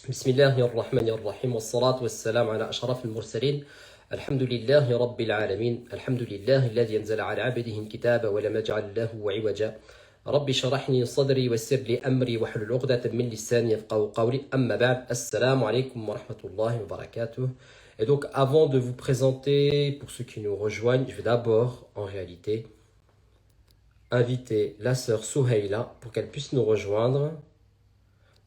بسم الله الرحمن الرحيم والصلاة والسلام على أشرف المرسلين الحمد لله رب العالمين الحمد لله الذي أنزل على عبده الكتاب ولم يجعل له عوجا رب اشرح لي صدري ويسر لي أمري واحلل عقدة من لساني يفقهوا قولي أما بعد السلام عليكم ورحمة الله وبركاته. Et donc avant de vous présenter pour ceux qui nous rejoignent, je vais d'abord en réalité inviter la sœur Souheila pour qu'elle puisse nous rejoindre.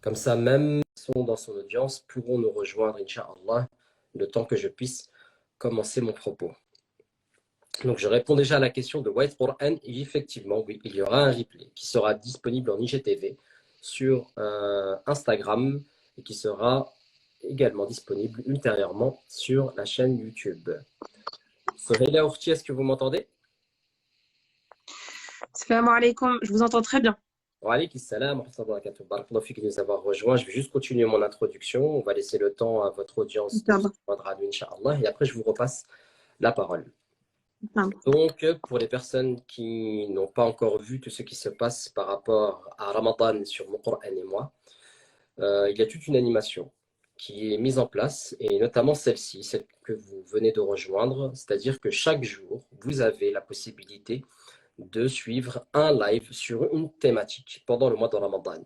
Comme ça, même sont dans son audience pourront nous rejoindre, Inch'Allah, le temps que je puisse commencer mon propos. Donc, je réponds déjà à la question de White Quran. Et effectivement, oui, il y aura un replay qui sera disponible en IGTV sur Instagram et qui sera également disponible ultérieurement sur la chaîne YouTube. Souheila Ourti, est-ce que vous m'entendez? Salam alaikum, je vous entends très bien. Wa alaykum salam wa rahmatullahi wa barakatuh. Barakallahu fik de nous avoir rejoints. Je vais juste continuer mon introduction. On va laisser le temps à votre audience de se joindre à nous, Inch'Allah, et après je vous repasse la parole. Donc, pour les personnes qui n'ont pas encore vu tout ce qui se passe par rapport à Ramadan sur mon Coran et moi, il y a toute une animation qui est mise en place, et notamment celle-ci, celle que vous venez de rejoindre, c'est-à-dire que chaque jour, vous avez la possibilité de suivre un live sur une thématique pendant le mois de Ramadan.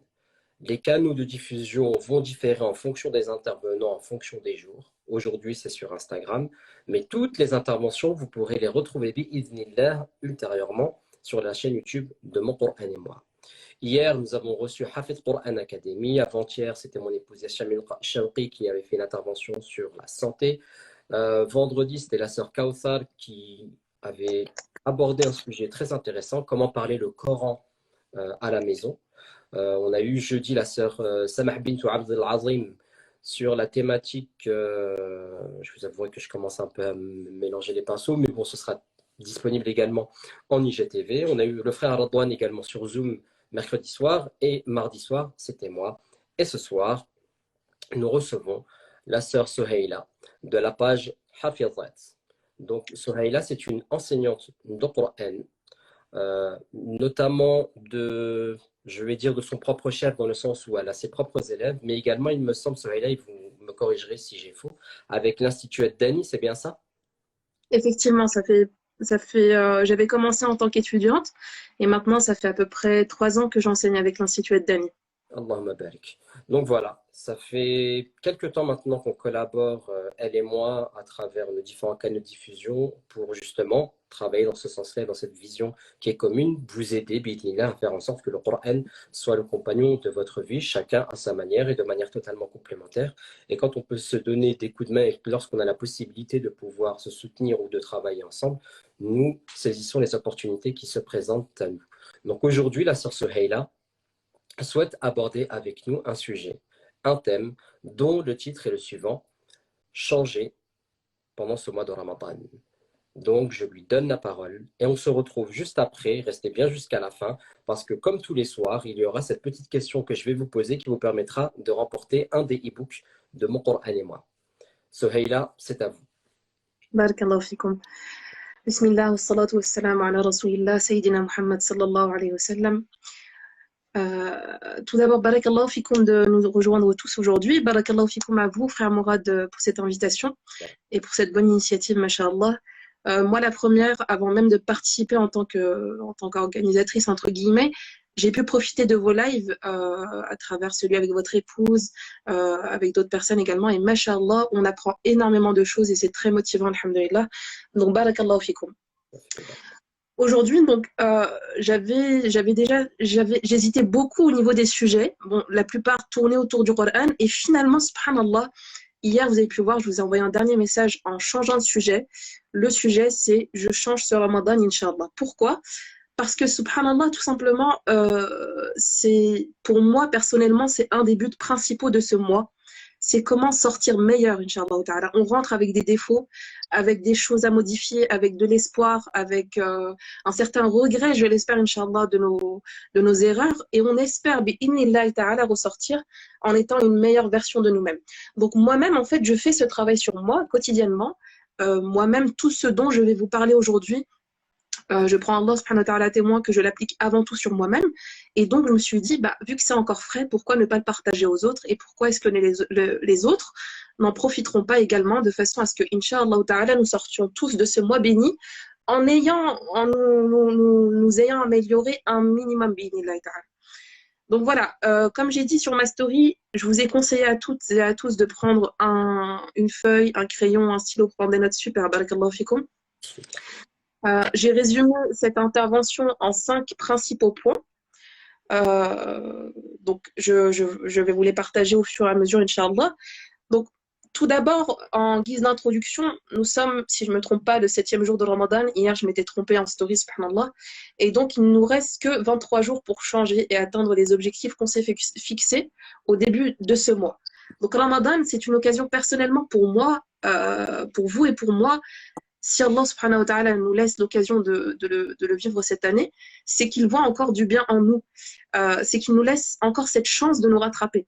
Les canaux de diffusion vont différer en fonction des intervenants, en fonction des jours. Aujourd'hui, c'est sur Instagram, mais toutes les interventions, vous pourrez les retrouver bi'idhnillah ultérieurement sur la chaîne YouTube de Mon Coran et moi. Hier, nous avons reçu Hafid Quran Academy. Avant-hier, c'était mon épouse Yashamil Shawqi qui avait fait une intervention sur la santé. Vendredi, c'était la sœur Kauthar qui avait abordé un sujet très intéressant, comment parler le Coran à la maison. On a eu jeudi la sœur Samah Bintou Abdel Azim sur la thématique, je vous avouerai que je commence un peu à mélanger les pinceaux, mais bon, ce sera disponible également en IGTV. On a eu le frère Radouane également sur Zoom mercredi soir, et mardi soir, c'était moi. Et ce soir, nous recevons la sœur Souheila de la page Hafizat. Donc Souheila, c'est une enseignante de Coran, notamment je vais dire de son propre chef, dans le sens où elle a ses propres élèves, mais également, il me semble, Souheila, et vous me corrigerez si j'ai faux, avec l'Institut Ad-Dani, c'est bien ça? Effectivement, j'avais commencé en tant qu'étudiante et maintenant, ça fait à peu près 3 ans que j'enseigne avec l'Institut Ad-Dani. Allahumma barik. Donc voilà, ça fait quelques temps maintenant qu'on collabore, elle et moi, à travers nos différents canaux de diffusion pour justement travailler dans ce sens-là, dans cette vision qui est commune, vous aider, bi'idhnillah, à faire en sorte que le Coran soit le compagnon de votre vie, chacun à sa manière et de manière totalement complémentaire. Et quand on peut se donner des coups de main et lorsqu'on a la possibilité de pouvoir se soutenir ou de travailler ensemble, nous saisissons les opportunités qui se présentent à nous. Donc aujourd'hui, la sœur Souheila souhaite aborder avec nous un sujet, un thème dont le titre est le suivant: changer pendant ce mois de Ramadan. Donc je lui donne la parole et on se retrouve juste après. Restez bien jusqu'à la fin parce que comme tous les soirs, il y aura cette petite question que je vais vous poser qui vous permettra de remporter un des e-books de Mon Coran et moi. Souheila, c'est à vous. Barakallahu fikum. Bismillah, wa salatu wa salam ala rasulillah, Sayyidina Muhammad sallallahu alayhi wa sallam. Tout d'abord, barakallahu fikum de nous rejoindre tous aujourd'hui. Barakallahu fikum à vous, frère Mourad, pour cette invitation et pour cette bonne initiative, masha'Allah. Moi, la première, avant même de participer en tant qu'organisatrice, entre guillemets, j'ai pu profiter de vos lives à travers celui avec votre épouse, avec d'autres personnes également. Et masha'Allah, on apprend énormément de choses et c'est très motivant, alhamdulillah. Donc, barakallahu fikum. Aujourd'hui, donc, j'hésitais beaucoup au niveau des sujets. Bon, la plupart tournaient autour du Coran. Et finalement, subhanallah, hier, vous avez pu voir, je vous ai envoyé un dernier message en changeant de sujet. Le sujet, c'est je change ce Ramadan, Inch'Allah. Pourquoi? Parce que, subhanallah, tout simplement, pour moi, personnellement, c'est un des buts principaux de ce mois. C'est comment sortir meilleur, Inch'Allah ta'ala. On rentre avec des défauts, avec des choses à modifier, avec de l'espoir, avec un certain regret, je l'espère, Inch'Allah, de nos erreurs. Et on espère, bi'innillahi ta'ala, ressortir en étant une meilleure version de nous-mêmes. Donc moi-même, en fait, je fais ce travail sur moi quotidiennement. Moi-même, tout ce dont je vais vous parler aujourd'hui, Je prends Allah subhanahu wa ta'ala à témoin que je l'applique avant tout sur moi-même. Et donc, je me suis dit, vu que c'est encore frais, pourquoi ne pas le partager aux autres? Et pourquoi est-ce que les autres n'en profiteront pas également de façon à ce que, Inch'Allah ta'ala, nous sortions tous de ce mois béni en nous ayant amélioré un minimum bi'idhnillahi ta'ala. Donc voilà, comme j'ai dit sur ma story, je vous ai conseillé à toutes et à tous de prendre une feuille, un crayon, un stylo pour prendre des notes. Super, barakallahu fikum. J'ai résumé cette intervention en 5 principaux points. Donc, je vais vous les partager au fur et à mesure, Inch'Allah. Donc, tout d'abord, en guise d'introduction, nous sommes, si je ne me trompe pas, le 7e jour de Ramadan. Hier, je m'étais trompée en story, subhanallah. Et donc, il ne nous reste que 23 jours pour changer et atteindre les objectifs qu'on s'est fixés au début de ce mois. Donc, Ramadan, c'est une occasion personnellement pour moi, pour vous et pour moi. Si Allah subhanahu wa ta'ala nous laisse l'occasion de le vivre cette année, c'est qu'il voit encore du bien en nous. C'est qu'il nous laisse encore cette chance de nous rattraper.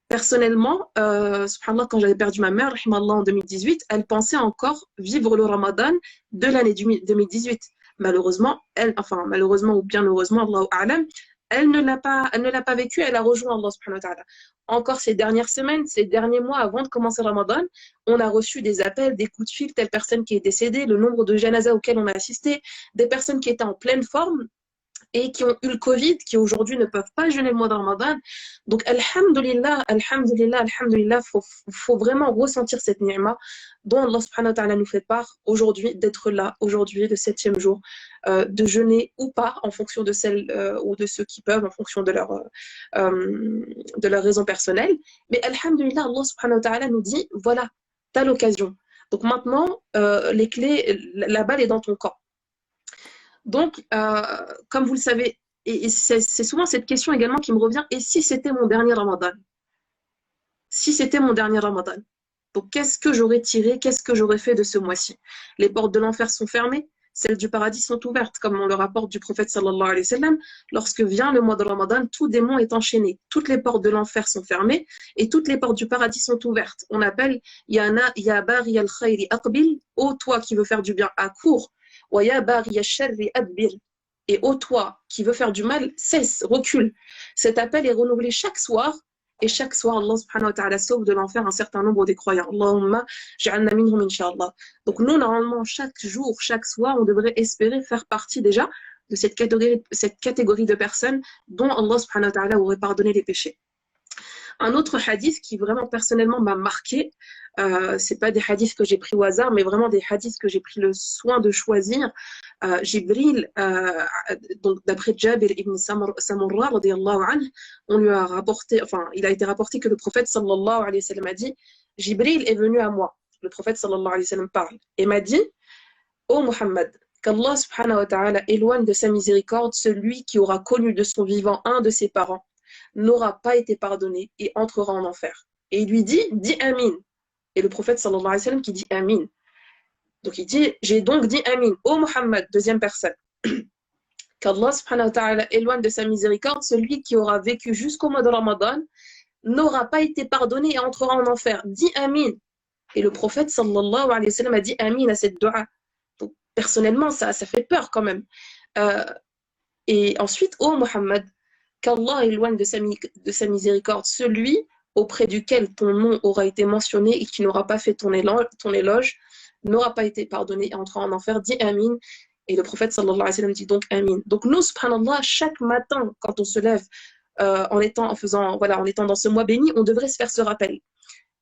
Personnellement, subhanallah, quand j'avais perdu ma mère, rahimallah, en 2018, elle pensait encore vivre le Ramadan de l'année 2018. Malheureusement, malheureusement ou bien heureusement, Allahu a'lam, elle ne l'a pas vécu, elle a rejoint Allah subhanahu wa ta'ala. Encore ces dernières semaines, ces derniers mois avant de commencer le Ramadan, on a reçu des appels, des coups de fil, telle personne qui est décédée, le nombre de janazas auxquels on a assisté, des personnes qui étaient en pleine forme et qui ont eu le Covid, qui aujourd'hui ne peuvent pas jeûner le mois de Ramadan. Donc, alhamdulillah, faut vraiment ressentir cette ni'ma dont Allah subhanahu wa ta'ala nous fait part aujourd'hui, d'être là, aujourd'hui, le 7e jour, de jeûner ou pas, en fonction de celles ou de ceux qui peuvent, en fonction de leur raison personnelle. Mais alhamdulillah, Allah subhanahu wa ta'ala nous dit, voilà, tu as l'occasion. Donc maintenant, les clés, la balle est dans ton camp. Donc, comme vous le savez, et c'est souvent cette question également qui me revient, et si c'était mon dernier Ramadan? Si c'était mon dernier Ramadan, donc qu'est-ce que j'aurais tiré, qu'est-ce que j'aurais fait de ce mois-ci? Les portes de l'enfer sont fermées, celles du paradis sont ouvertes, comme on le rapporte du prophète sallallahu alayhi wa sallam. Lorsque vient le mois de Ramadan, tout démon est enchaîné, toutes les portes de l'enfer sont fermées, et toutes les portes du paradis sont ouvertes. On appelle « Ya bari al-khayri aqbil » ô toi qui veux faire du bien, accours. Et ô toi qui veux faire du mal, cesse, recule. Cet appel est renouvelé chaque soir, et chaque soir, Allah subhanahu wa ta'ala sauve de l'enfer un certain nombre des croyants. Allahumma ja'alna minhum inshallah. Donc nous, normalement, chaque jour, chaque soir, on devrait espérer faire partie déjà de cette catégorie de personnes dont Allah subhanahu wa ta'ala aurait pardonné les péchés. Un autre hadith qui vraiment personnellement m'a marqué, c'est pas des hadiths que j'ai pris au hasard, mais vraiment des hadiths que j'ai pris le soin de choisir. Jibril, donc d'après Jabir ibn Samurra, radiyallahu anhu, on lui a rapporté, il a été rapporté que le prophète sallallahu alayhi wa sallam a dit, Jibril est venu à moi, le prophète sallallahu alayhi wa sallam parle, et m'a dit, ô Muhammad, qu'Allah subhanahu wa ta'ala éloigne de sa miséricorde celui qui aura connu de son vivant un de ses parents, n'aura pas été pardonné et entrera en enfer. Et il lui dit, dis Amin. Et le prophète sallallahu alayhi wa sallam qui dit Amin. Donc il dit, j'ai donc dit Amin. Ô Muhammad, deuxième personne, qu'Allah subhanahu wa ta'ala éloigne de sa miséricorde celui qui aura vécu jusqu'au mois de Ramadan, n'aura pas été pardonné et entrera en enfer. Dis Amin. Et le prophète sallallahu alayhi wa sallam a dit Amin à cette dua. Donc personnellement, ça fait peur quand même. Et ensuite, ô Muhammad, qu'Allah éloigne de sa miséricorde celui auprès duquel ton nom aura été mentionné et qui n'aura pas fait ton éloge, n'aura pas été pardonné et entrera en enfer. Dis Amin. Et le prophète sallallahu alayhi wa sallam dit donc Amin. Donc nous, subhanallah, chaque matin, quand on se lève, en étant dans ce mois béni, on devrait se faire ce rappel.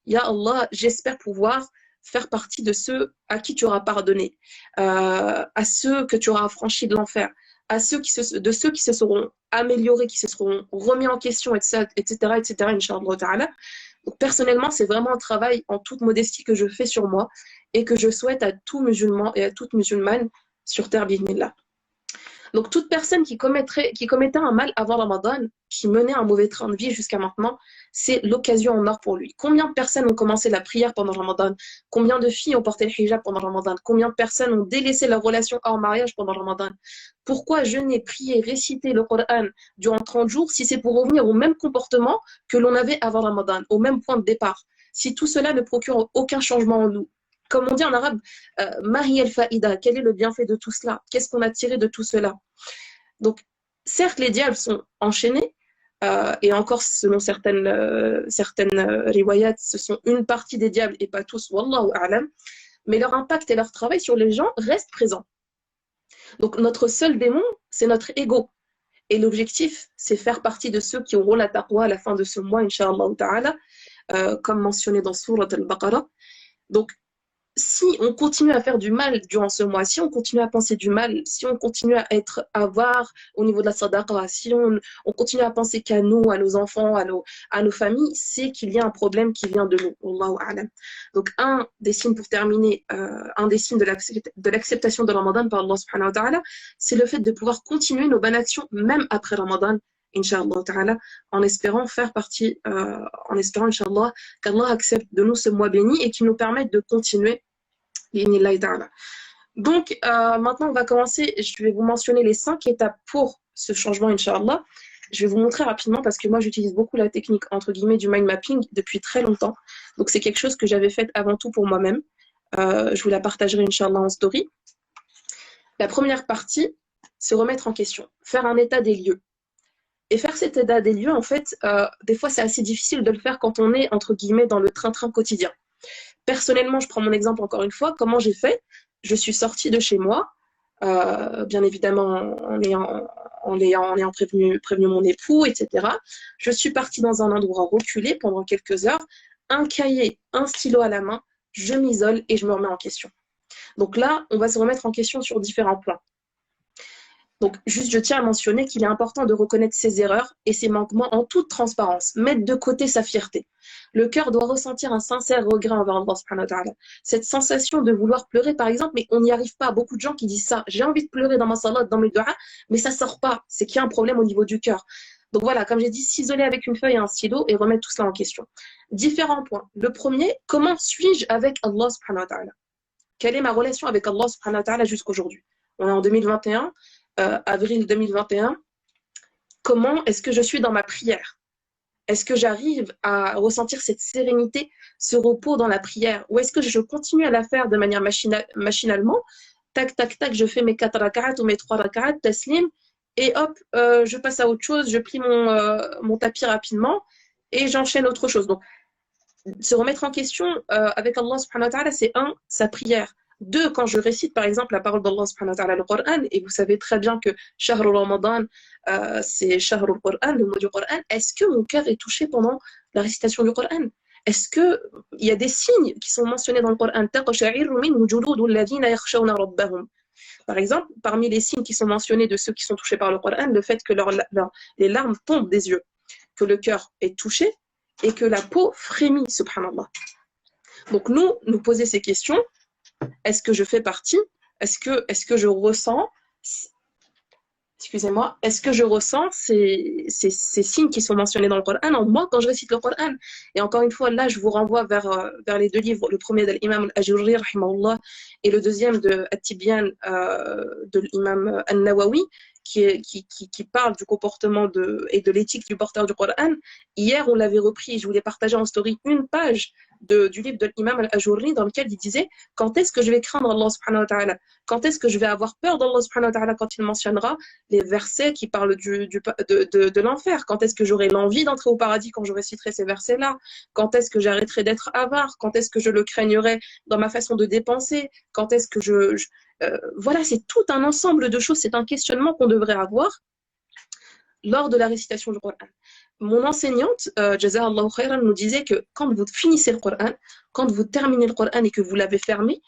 Ya Allah, j'espère pouvoir faire partie de ceux à qui tu auras pardonné, à ceux que tu auras affranchis de l'enfer, de ceux qui se seront améliorés, qui se seront remis en question, etc., Inch'Allah ta'ala. Donc, personnellement, c'est vraiment un travail en toute modestie que je fais sur moi et que je souhaite à tout musulman et à toute musulmane sur terre, bismillah. Donc, toute personne qui commettait un mal avant Ramadan, qui menait un mauvais train de vie jusqu'à maintenant, c'est l'occasion en or pour lui. Combien de personnes ont commencé la prière pendant Ramadan? Combien de filles ont porté le hijab pendant Ramadan? Combien de personnes ont délaissé leur relation hors mariage pendant Ramadan? Pourquoi jeûner, prier, réciter le Coran durant 30 jours si c'est pour revenir au même comportement que l'on avait avant Ramadan, au même point de départ? Si tout cela ne procure aucun changement en nous, comme on dit en arabe, Mahi al-Fa'ida, quel est le bienfait de tout cela? Qu'est-ce qu'on a tiré de tout cela? Donc, certes, les diables sont enchaînés, et encore selon certaines riwayat, ce sont une partie des diables et pas tous, wallahu a'lam, mais leur impact et leur travail sur les gens restent présents. Donc, notre seul démon, c'est notre ego. Et l'objectif, c'est faire partie de ceux qui auront la taqwa à la fin de ce mois, Inch'Allah ta'ala, comme mentionné dans Surat al-Baqarah. Donc, si on continue à faire du mal durant ce mois, si on continue à penser du mal, si on continue à être avare au niveau de la sadaqa, si on continue à penser qu'à nous, à nos enfants, à nos familles, c'est qu'il y a un problème qui vient de nous. Wallahu a'lam. Donc, un des signes, pour terminer, un des signes de l'acceptation de Ramadan par Allah subhanahu wa ta'ala, c'est le fait de pouvoir continuer nos bonnes actions même après Ramadan, Inch'Allah ta'ala, en espérant faire partie, en espérant, Inch'Allah, qu'Allah accepte de nous ce mois béni et qu'il nous permette de continuer. Donc, maintenant, on va commencer. Je vais vous mentionner les 5 étapes pour ce changement, Inch'Allah. Je vais vous montrer rapidement parce que moi, j'utilise beaucoup la technique, entre guillemets, du mind mapping depuis très longtemps. Donc, c'est quelque chose que j'avais fait avant tout pour moi-même. Je vous la partagerai, Inch'Allah, en story. La première partie, se remettre en question, faire un état des lieux. Et faire cet état des lieux, en fait, des fois, c'est assez difficile de le faire quand on est, entre guillemets, dans le train-train quotidien. Personnellement, je prends mon exemple encore une fois. Comment j'ai fait? Je suis sortie de chez moi, bien évidemment en ayant prévenu mon époux, etc. Je suis partie dans un endroit reculé pendant quelques heures, un cahier, un stylo à la main, je m'isole et je me remets en question. Donc là, on va se remettre en question sur différents points. Donc, juste, je tiens à mentionner qu'il est important de reconnaître ses erreurs et ses manquements en toute transparence, mettre de côté sa fierté. Le cœur doit ressentir un sincère regret envers Allah subhanahu wa ta'ala. Cette sensation de vouloir pleurer, par exemple, mais on n'y arrive pas. Beaucoup de gens qui disent ça. J'ai envie de pleurer dans ma salat, dans mes du'a, mais ça sort pas. C'est qu'il y a un problème au niveau du cœur. Donc voilà, comme j'ai dit, s'isoler avec une feuille et un stylo et remettre tout cela en question. Différents points. Le premier, comment suis-je avec Allah subhanahu wa ta'ala? Quelle est ma relation avec Allah subhanahu wa ta'ala jusqu'aujourd'hui? On est en 2021. Avril 2021, comment est-ce que je suis dans ma prière? Est-ce que j'arrive à ressentir cette sérénité, ce repos dans la prière? Ou est-ce que je continue à la faire de manière machinalement? Tac, tac, tac, je fais mes 4 rak'at ou mes 3 rak'at, taslim, et hop, je passe à autre chose, je plie mon tapis rapidement et j'enchaîne autre chose. Donc, se remettre en question avec Allah subhanahu wa ta'ala, c'est sa prière. 2, quand je récite par exemple la parole d'Allah subhanahu wa ta'ala, le Coran, et vous savez très bien que Shahrul Ramadan, c'est Shahrul Coran, le mot du Coran, est-ce que mon cœur est touché pendant la récitation du Coran? Est-ce qu'il y a des signes qui sont mentionnés dans le Coran? Par exemple, parmi les signes qui sont mentionnés de ceux qui sont touchés par le Coran, le fait que les larmes tombent des yeux, que le cœur est touché et que la peau frémit, subhanallah. Donc nous poser ces questions. Est-ce que je fais partie? Est-ce que je ressens, excusez-moi, est-ce que je ressens ces signes qui sont mentionnés dans le Coran en moi quand je récite le Coran? Et encore une fois, là, je vous renvoie vers les 2 livres, le premier de l'imam al-Ajurri, rahimahullah, et le deuxième de At-Tibyan de l'imam al-Nawawi, qui parle du comportement et de l'éthique du porteur du Coran. Hier, on l'avait repris, je voulais partager en story une page du livre de l'imam al-Ajurri dans lequel il disait quand est-ce que je vais craindre Allah subhanahu wa ta'ala, quand est-ce que je vais avoir peur d'Allah subhanahu wa ta'ala quand il mentionnera les versets qui parlent de l'enfer, quand est-ce que j'aurai l'envie d'entrer au paradis quand je réciterai ces versets-là, quand est-ce que j'arrêterai d'être avare, quand est-ce que je le craignerai dans ma façon de dépenser, quand est-ce que voilà, c'est tout un ensemble de choses, c'est un questionnement qu'on devrait avoir lors de la récitation du Coran. Mon enseignante, Jazahullah khairan, nous disait que quand vous finissez le Coran, quand vous terminez le Coran et que vous l'avez fermé,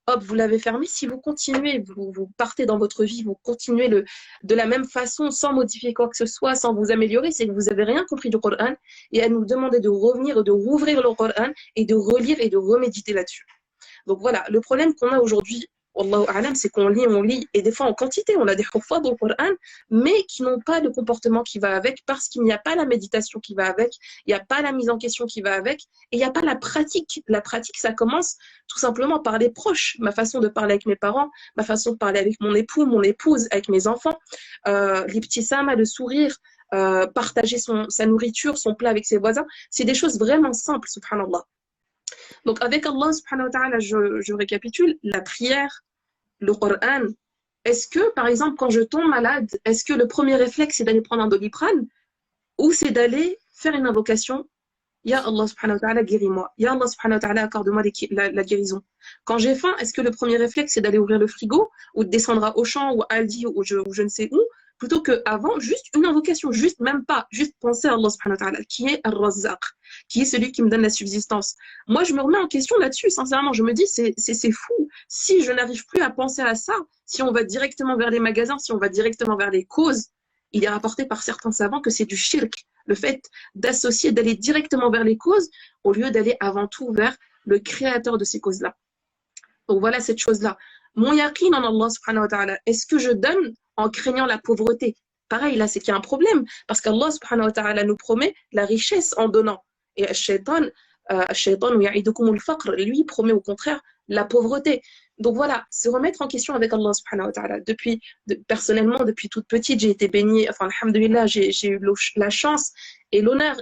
hop, vous l'avez fermé, si vous continuez, vous partez dans votre vie, vous continuez de la même façon, sans modifier quoi que ce soit, sans vous améliorer, c'est que vous n'avez rien compris du Coran, et elle nous demandait de revenir et de rouvrir le Coran et de relire et de reméditer là-dessus. Donc voilà, le problème qu'on a aujourd'hui, Wallahu a'lam, c'est qu'on lit, et des fois en quantité, on a des huffaz dans le Coran, mais qui n'ont pas le comportement qui va avec, parce qu'il n'y a pas la méditation qui va avec, il n'y a pas la mise en question qui va avec, et il n'y a pas la pratique. La pratique, ça commence tout simplement par les proches, ma façon de parler avec mes parents, ma façon de parler avec mon époux, mon épouse, avec mes enfants, l'ibtissama, le sourire, partager sa nourriture, son plat avec ses voisins, c'est des choses vraiment simples, subhanallah. Donc avec Allah subhanahu wa ta'ala, je récapitule, la prière, le Coran, est-ce que par exemple quand je tombe malade, est-ce que le premier réflexe c'est d'aller prendre un Doliprane ou c'est d'aller faire une invocation? Ya Allah subhanahu wa ta'ala, guéris-moi. Ya Allah subhanahu wa ta'ala, accorde-moi la guérison. Quand j'ai faim, est-ce que le premier réflexe, c'est d'aller ouvrir le frigo ou de descendre à Auchan ou à Aldi ou je ne sais où, plutôt qu'avant, juste une invocation, juste même pas, juste penser à Allah subhanahu wa ta'ala, qui est Ar-Razzaq, qui est celui qui me donne la subsistance. Moi, je me remets en question là-dessus, sincèrement. Je me dis, c'est fou. Si je n'arrive plus à penser à ça, si on va directement vers les magasins, si on va directement vers les causes, il est rapporté par certains savants que c'est du shirk. Le fait d'associer, d'aller directement vers les causes au lieu d'aller avant tout vers le créateur de ces causes-là. Donc voilà cette chose-là. Mon yaqin en Allah subhanahu wa ta'ala, est-ce que je donne en craignant la pauvreté? Pareil, là, c'est qu'il y a un problème. Parce qu'Allah subhanahu wa ta'ala nous promet la richesse en donnant. Et Shaitan, lui promet au contraire la pauvreté. Donc voilà, se remettre en question avec Allah subhanahu wa ta'ala. Personnellement, depuis toute petite, j'ai été baignée, enfin, alhamdoulilah, j'ai eu la chance et l'honneur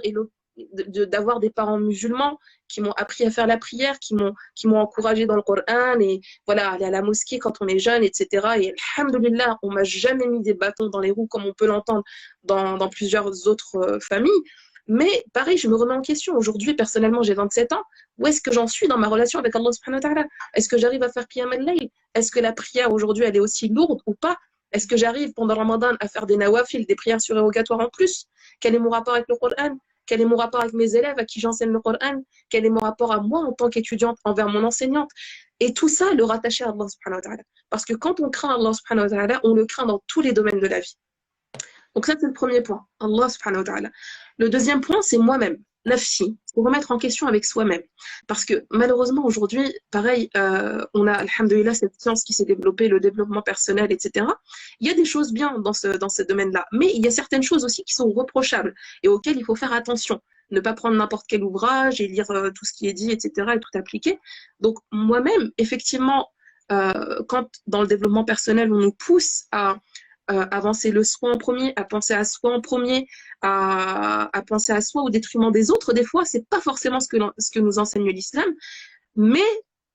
d'avoir des parents musulmans qui m'ont appris à faire la prière, qui m'ont encouragé dans le Coran et voilà, aller à la mosquée quand on est jeune, etc. Et alhamdoulilah, on m'a jamais mis des bâtons dans les roues comme on peut l'entendre dans plusieurs autres familles. Mais pareil, je me remets en question. Aujourd'hui, personnellement, j'ai 27 ans. Où est-ce que j'en suis dans ma relation avec Allah subhanahu wa ta'ala? Est-ce que j'arrive à faire qiyam al-layl? Est-ce que la prière aujourd'hui, elle est aussi lourde ou pas? Est-ce que j'arrive pendant Ramadan à faire des nawafil, des prières surérogatoires en plus? Quel est mon rapport avec le Coran? Quel est mon rapport avec mes élèves à qui j'enseigne le Coran? Quel est mon rapport à moi en tant qu'étudiante envers mon enseignante? Et tout ça, le rattacher à Allah subhanahu wa ta'ala. Parce que quand on craint Allah subhanahu wa ta'ala, on le craint dans tous les domaines de la vie. Donc ça, c'est le premier point, Allah subhanahu wa ta'ala. Le deuxième point, c'est moi-même, nafsi, pour remettre en question avec soi-même. Parce que malheureusement, aujourd'hui, pareil, on a, alhamdoulilah, cette science qui s'est développée, le développement personnel, etc. Il y a des choses bien dans ce domaine-là, mais il y a certaines choses aussi qui sont reprochables et auxquelles il faut faire attention. Ne pas prendre n'importe quel ouvrage et lire tout ce qui est dit, etc. et tout appliquer. Donc moi-même, effectivement, quand dans le développement personnel, on nous pousse à avancer le soi en premier, à penser à soi en premier, à penser à soi au détriment des autres. Des fois, c'est pas forcément ce que nous enseigne l'islam, mais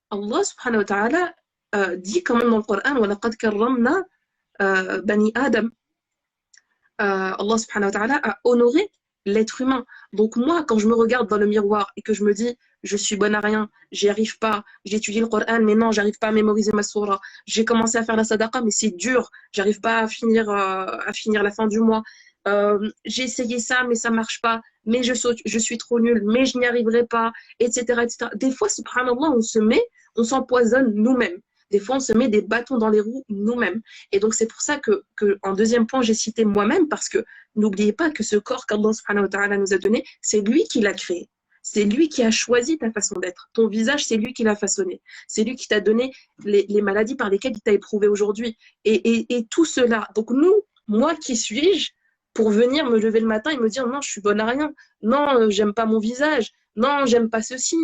Allah subhanahu wa ta'ala dit quand même dans le Coran وَلَقَدْ كَرَّمْنَا بَنِي آدَمَ. Allah subhanahu wa ta'ala a honoré l'être humain. Donc moi, quand je me regarde dans le miroir et que je me dis je suis bonne à rien, j'y arrive pas, j'étudie le Coran, mais non, j'arrive pas à mémoriser ma sourate, j'ai commencé à faire la sadaqa, mais c'est dur, j'arrive pas à finir la fin du mois, j'ai essayé ça, mais ça marche pas, mais je suis trop nulle, mais je n'y arriverai pas, etc., etc. Des fois, subhanallah, on s'empoisonne nous-mêmes. Des fois, on se met des bâtons dans les roues nous-mêmes. Et donc, c'est pour ça que en deuxième point, j'ai cité moi-même, parce que n'oubliez pas que ce corps qu'Allah subhanahu wa ta'ala nous a donné, c'est lui qui l'a créé. C'est lui qui a choisi ta façon d'être. Ton visage, c'est lui qui l'a façonné. C'est lui qui t'a donné les maladies par lesquelles il t'a éprouvé aujourd'hui. Et tout cela. Donc moi, qui suis-je pour venir me lever le matin et me dire non, je suis bonne à rien. Non, j'aime pas mon visage. Non, j'aime pas ceci.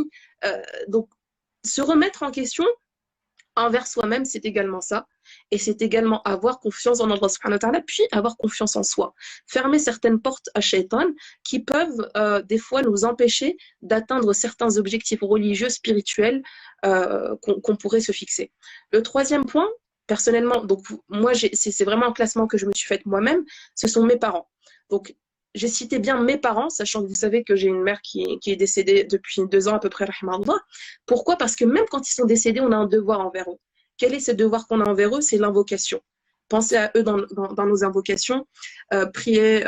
Donc, se remettre en question envers soi-même, c'est également ça. Et c'est également avoir confiance en Allah subhanahu wa ta'ala, puis avoir confiance en soi. Fermer certaines portes à Shaitan qui peuvent des fois nous empêcher d'atteindre certains objectifs religieux, spirituels qu'on pourrait se fixer. Le troisième point, personnellement, donc moi c'est vraiment un classement que je me suis fait moi-même, ce sont mes parents. Donc j'ai cité bien mes parents, sachant que vous savez que j'ai une mère qui est décédée depuis 2 ans à peu près, rahimahullah. Pourquoi? Parce que même quand ils sont décédés, on a un devoir envers eux. Quel est ce devoir qu'on a envers eux? C'est l'invocation. Pensez à eux dans nos invocations, prier,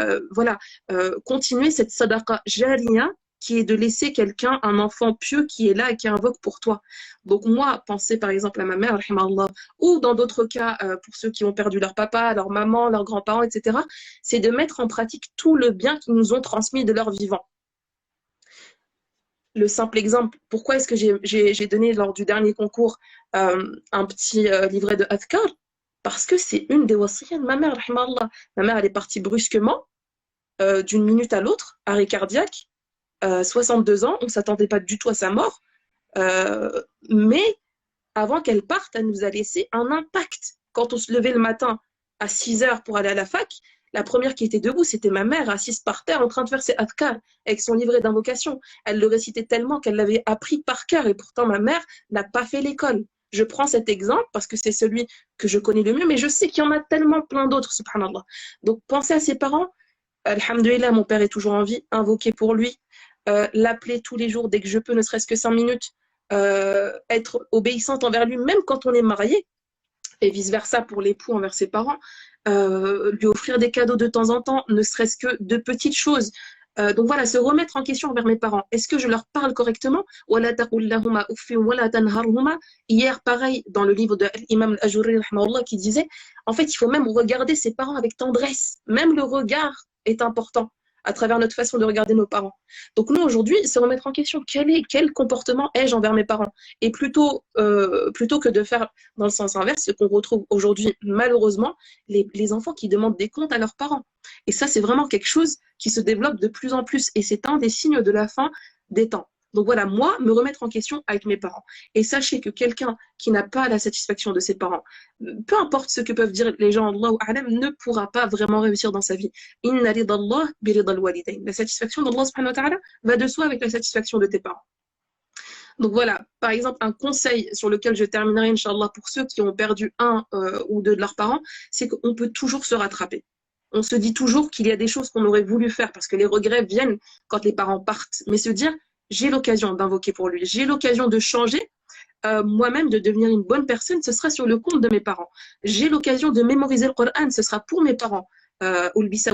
continuer cette sadaqa jariya qui est de laisser quelqu'un, un enfant pieux qui est là et qui invoque pour toi. Donc moi, pensez par exemple à ma mère, rahimahullah, ou dans d'autres cas, pour ceux qui ont perdu leur papa, leur maman, leurs grands-parents, etc., c'est de mettre en pratique tout le bien qu'ils nous ont transmis de leur vivant. Le simple exemple, pourquoi est-ce que j'ai donné lors du dernier concours un petit livret de Adhkar? Parce que c'est une des wasiyas de ma mère, rahimahullah. Ma mère, elle est partie brusquement, d'une minute à l'autre, arrêt cardiaque, 62 ans, on ne s'attendait pas du tout à sa mort, mais avant qu'elle parte, elle nous a laissé un impact. Quand on se levait le matin à 6 heures pour aller à la fac, La première qui était debout, c'était ma mère, assise par terre, en train de faire ses adhkar, avec son livret d'invocation. Elle le récitait tellement qu'elle l'avait appris par cœur, et pourtant ma mère n'a pas fait l'école. Je prends cet exemple parce que c'est celui que je connais le mieux, mais je sais qu'il y en a tellement plein d'autres, subhanallah. Donc, pensez à ses parents. Alhamdulillah, mon père est toujours en vie, invoquez pour lui, l'appeler tous les jours dès que je peux, ne serait-ce que 5 minutes, être obéissante envers lui, même quand on est marié, et vice-versa pour l'époux envers ses parents, lui offrir des cadeaux de temps en temps, ne serait-ce que de petites choses. Donc voilà, se remettre en question envers mes parents. Est-ce que je leur parle correctement? Hier, pareil, dans le livre de l'imam Al-Ajurri qui disait, en fait, il faut même regarder ses parents avec tendresse. Même le regard est important à travers notre façon de regarder nos parents. Donc nous, aujourd'hui, se remettre en question, quel comportement ai-je envers mes parents? Et plutôt que de faire dans le sens inverse, ce qu'on retrouve aujourd'hui, malheureusement, les enfants qui demandent des comptes à leurs parents. Et ça, c'est vraiment quelque chose qui se développe de plus en plus. Et c'est un des signes de la fin des temps. Donc voilà, moi, me remettre en question avec mes parents. Et sachez que quelqu'un qui n'a pas la satisfaction de ses parents, peu importe ce que peuvent dire les gens, Allahu a'lam, ne pourra pas vraiment réussir dans sa vie. Inna ridallah bi ridal walidayn. La satisfaction d'Allah subhanahu wa ta'ala va de soi avec la satisfaction de tes parents. Donc voilà, par exemple, un conseil sur lequel je terminerai, Inch'Allah, pour ceux qui ont perdu un ou deux de leurs parents, c'est qu'on peut toujours se rattraper. On se dit toujours qu'il y a des choses qu'on aurait voulu faire parce que les regrets viennent quand les parents partent. Mais se dire, j'ai l'occasion d'invoquer pour lui, j'ai l'occasion de changer moi-même, de devenir une bonne personne, ce sera sur le compte de mes parents. J'ai l'occasion de mémoriser le Coran, ce sera pour mes parents. Ses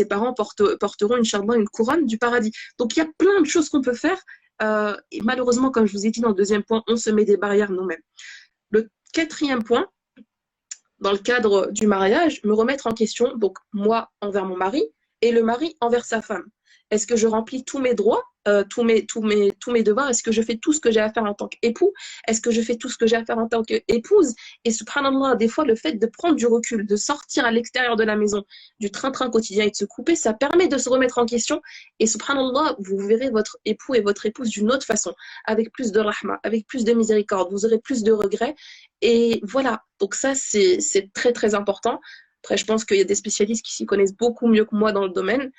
parents porteront, Inch'Allah, une couronne du paradis. Donc, il y a plein de choses qu'on peut faire. Et malheureusement, comme je vous ai dit dans le deuxième point, on se met des barrières nous-mêmes. Le quatrième point, dans le cadre du mariage, me remettre en question, donc moi envers mon mari et le mari envers sa femme. Est-ce que je remplis tous mes droits, tous mes devoirs? Est-ce que je fais tout ce que j'ai à faire en tant qu'époux? Est-ce que je fais tout ce que j'ai à faire en tant qu'épouse? Et subhanallah, des fois, le fait de prendre du recul, de sortir à l'extérieur de la maison, du train-train quotidien et de se couper, ça permet de se remettre en question. Et subhanallah, vous verrez votre époux et votre épouse d'une autre façon, avec plus de rahma, avec plus de miséricorde, vous aurez plus de regrets. Et voilà, donc ça, c'est très, très important. Après, je pense qu'il y a des spécialistes qui s'y connaissent beaucoup mieux que moi dans le domaine.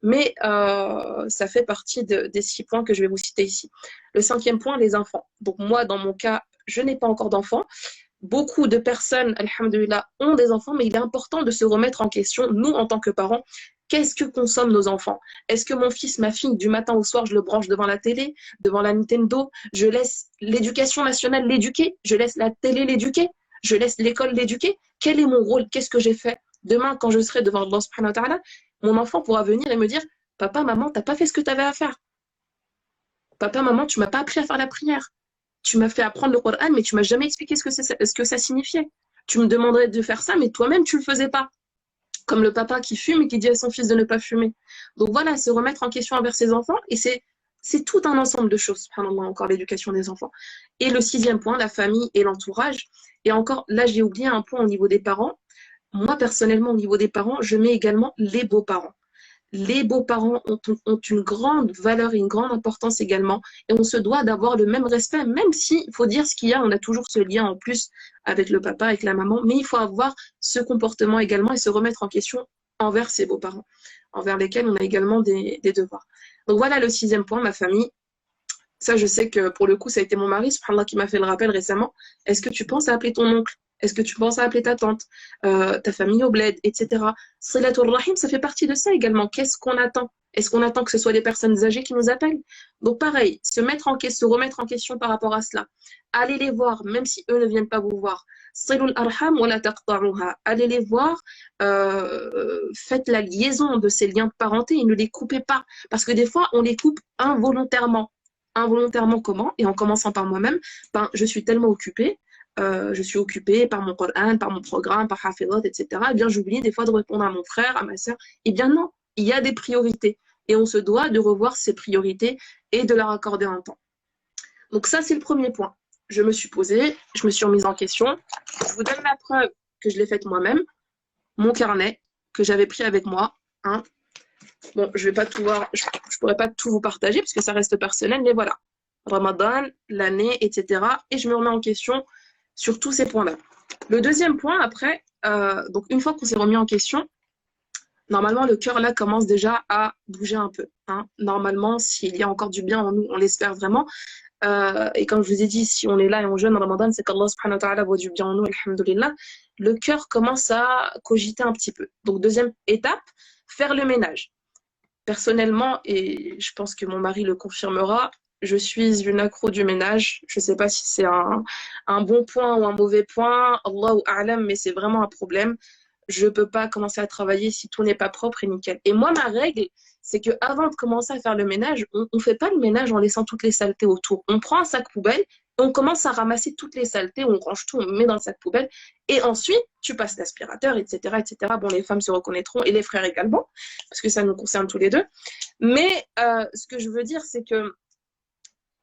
Mais ça fait partie des 6 points que je vais vous citer ici. Le 5e point, les enfants. Donc moi, dans mon cas, je n'ai pas encore d'enfants. Beaucoup de personnes, alhamdoulilah, ont des enfants, mais il est important de se remettre en question, nous, en tant que parents, qu'est-ce que consomment nos enfants? Est-ce que mon fils, ma fille, du matin au soir, je le branche devant la télé, devant la Nintendo? Je laisse l'éducation nationale l'éduquer? Je laisse la télé l'éduquer? Je laisse l'école l'éduquer? Quel est mon rôle? Qu'est-ce que j'ai fait? Demain, quand je serai devant Allah subhanahu wa ta'ala, mon enfant pourra venir et me dire « Papa, maman, t'as pas fait ce que tu avais à faire. Papa, maman, tu m'as pas appris à faire la prière. Tu m'as fait apprendre le Coran, mais tu m'as jamais expliqué ce que ça signifiait. Tu me demanderais de faire ça, mais toi-même, tu le faisais pas. » Comme le papa qui fume et qui dit à son fils de ne pas fumer. Donc voilà, se remettre en question envers ses enfants, et c'est tout un ensemble de choses, subhanallah, encore l'éducation des enfants. Et le 6e point, la famille et l'entourage. Et encore, là, j'ai oublié un point au niveau des parents. Moi, personnellement, au niveau des parents, je mets également les beaux-parents. Les beaux-parents ont une grande valeur et une grande importance également. Et on se doit d'avoir le même respect, même si, il faut dire ce qu'il y a, on a toujours ce lien en plus avec le papa, avec la maman. Mais il faut avoir ce comportement également et se remettre en question envers ses beaux-parents, envers lesquels on a également des devoirs. Donc voilà le 6e point, ma famille. Ça, je sais que pour le coup, ça a été mon mari, subhanallah, qui m'a fait le rappel récemment. Est-ce que tu penses à appeler ton oncle? Est-ce que tu penses à appeler ta tante, ta famille au bled, etc. Silatul Rahim, ça fait partie de ça également. Qu'est-ce qu'on attend? Est-ce qu'on attend que ce soit des personnes âgées qui nous appellent? Donc pareil, se remettre en question par rapport à cela. Allez les voir, même si eux ne viennent pas vous voir. Silul arham wa la taqta'uha. Allez les voir, faites la liaison de ces liens de parenté et ne les coupez pas. Parce que des fois, on les coupe involontairement. Involontairement comment? Et en commençant par moi-même, je suis tellement occupée. Je suis occupée par mon Coran, par mon programme, par Hafizat, etc. Eh bien, j'oublie des fois de répondre à mon frère, à ma soeur. Eh bien, non, il y a des priorités. Et on se doit de revoir ces priorités et de leur accorder un temps. Donc ça, c'est le premier point. Je me suis posée, je me suis remise en question. Je vous donne la preuve que je l'ai faite moi-même. Mon carnet que j'avais pris avec moi. Hein. Bon, je vais pas tout voir, je pourrais pas tout vous partager parce que ça reste personnel, mais voilà. Ramadan, l'année, etc. Et je me remets en question sur tous ces points-là. Le deuxième point, après, donc une fois qu'on s'est remis en question, normalement, le cœur, là, commence déjà à bouger un peu. Hein. Normalement, s'il y a encore du bien en nous, on l'espère vraiment. Et comme je vous ai dit, si on est là et on jeûne en Ramadan, c'est qu'Allah subhanahu wa ta'ala voit du bien en nous, alhamdoulilah. Le cœur commence à cogiter un petit peu. Donc, deuxième étape, faire le ménage. Personnellement, et je pense que mon mari le confirmera, je suis une accro du ménage. Je ne sais pas si c'est un bon point ou un mauvais point, Allahu a'lam, mais c'est vraiment un problème. Je ne peux pas commencer à travailler si tout n'est pas propre et nickel. Et moi, ma règle, c'est qu'avant de commencer à faire le ménage, on ne fait pas le ménage en laissant toutes les saletés autour. On prend un sac poubelle et on commence à ramasser toutes les saletés, on range tout, on met dans le sac poubelle. Et ensuite, tu passes l'aspirateur, etc., etc. Bon, les femmes se reconnaîtront et les frères également, parce que ça nous concerne tous les deux. Mais ce que je veux dire, c'est que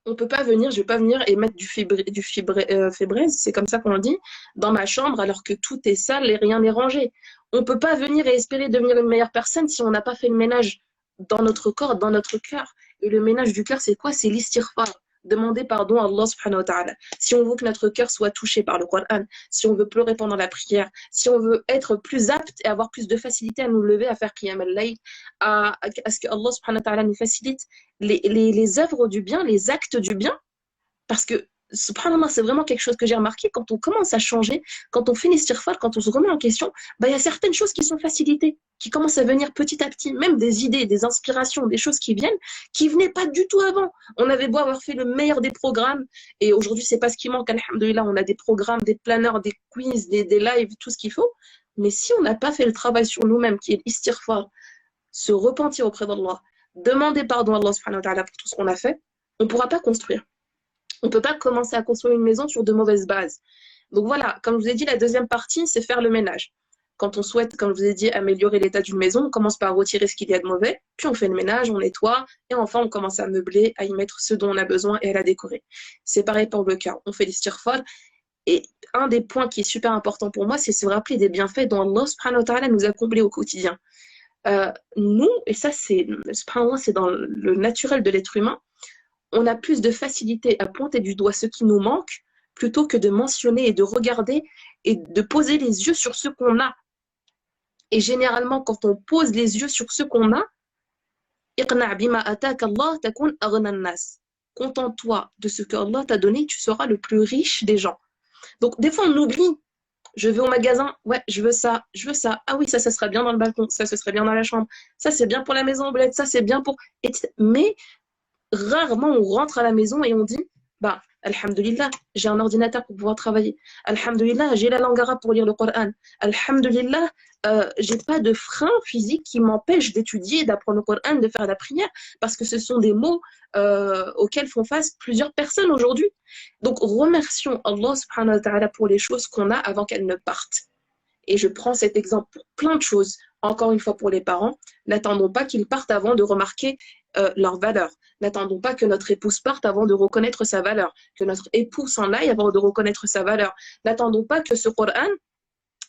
on peut pas venir, je vais pas venir et mettre du fébraise, c'est comme ça qu'on dit, dans ma chambre alors que tout est sale et rien n'est rangé. On peut pas venir et espérer devenir une meilleure personne si on n'a pas fait le ménage dans notre corps, dans notre cœur. Et le ménage du cœur, c'est quoi? C'est l'istighfar. Demander pardon à Allah subhanahu wa ta'ala. Si on veut que notre cœur soit touché par le Coran, si on veut pleurer pendant la prière, si on veut être plus apte et avoir plus de facilité à nous lever, à faire qiyam al-layl, à ce que Allah subhanahu wa ta'ala nous facilite les œuvres du bien, les actes du bien, parce que subhanallah, c'est vraiment quelque chose que j'ai remarqué quand on commence à changer, quand on fait l'istighfar, quand on se remet en question, bah, il y a certaines choses qui sont facilitées, qui commencent à venir petit à petit, même des idées, des inspirations, des choses qui viennent, qui venaient pas du tout avant. On avait beau avoir fait le meilleur des programmes, et aujourd'hui, c'est pas ce qui manque, alhamdoulilah, on a des programmes, des planeurs, des quiz, des lives, tout ce qu'il faut. Mais si on n'a pas fait le travail sur nous-mêmes, qui est l'istighfar, se repentir auprès d'Allah, demander pardon à Allah subhanahu wa ta'ala pour tout ce qu'on a fait, on ne pourra pas construire. On ne peut pas commencer à construire une maison sur de mauvaises bases. Donc voilà, comme je vous ai dit, la deuxième partie, c'est faire le ménage. Quand on souhaite, comme je vous ai dit, améliorer l'état d'une maison, on commence par retirer ce qu'il y a de mauvais, puis on fait le ménage, on nettoie, et enfin on commence à meubler, à y mettre ce dont on a besoin et à la décorer. C'est pareil pour le cœur. On fait l'istighfar. Et un des points qui est super important pour moi, c'est se rappeler des bienfaits dont Allah subhanahu wa ta'ala nous a comblés au quotidien. Nous, et ça c'est dans le naturel de l'être humain, on a plus de facilité à pointer du doigt ce qui nous manque plutôt que de mentionner et de regarder et de poser les yeux sur ce qu'on a. Et généralement, quand on pose les yeux sur ce qu'on a, contente-toi de ce que Allah t'a donné, tu seras le plus riche des gens. Donc des fois on oublie. Je vais au magasin, ouais, je veux ça. Ah oui, ça sera bien dans le balcon, ça, ce serait bien dans la chambre. Ça, c'est bien pour la maison, bled, ça, c'est bien pour... Mais rarement, on rentre à la maison et on dit, bah, alhamdulillah, j'ai un ordinateur pour pouvoir travailler. Alhamdulillah, j'ai la langue arabe pour lire le Coran. Alhamdulillah, j'ai pas de frein physique qui m'empêche d'étudier, d'apprendre le Coran, de faire la prière, parce que ce sont des mots auxquels font face plusieurs personnes aujourd'hui. Donc, remercions Allah subhanahu wa ta'ala pour les choses qu'on a avant qu'elles ne partent. Et je prends cet exemple pour plein de choses. Encore une fois pour les parents, n'attendons pas qu'ils partent avant de remarquer leur valeur. N'attendons pas que notre épouse parte avant de reconnaître sa valeur, que notre époux s'en aille avant de reconnaître sa valeur. N'attendons pas que ce Coran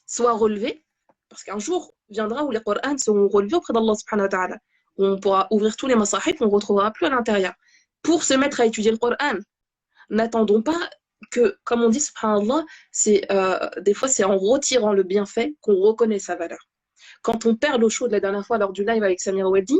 soit relevé, parce qu'un jour viendra où les Corans seront relevés auprès d'Allah subhanahu wa ta'ala. On pourra ouvrir tous les masahif, on ne retrouvera plus à l'intérieur. Pour se mettre à étudier le Coran, n'attendons pas que, comme on dit, subhanallah, des fois c'est en retirant le bienfait qu'on reconnaît sa valeur. Quand on perd l'eau chaude la dernière fois lors du live avec Samir Weldi,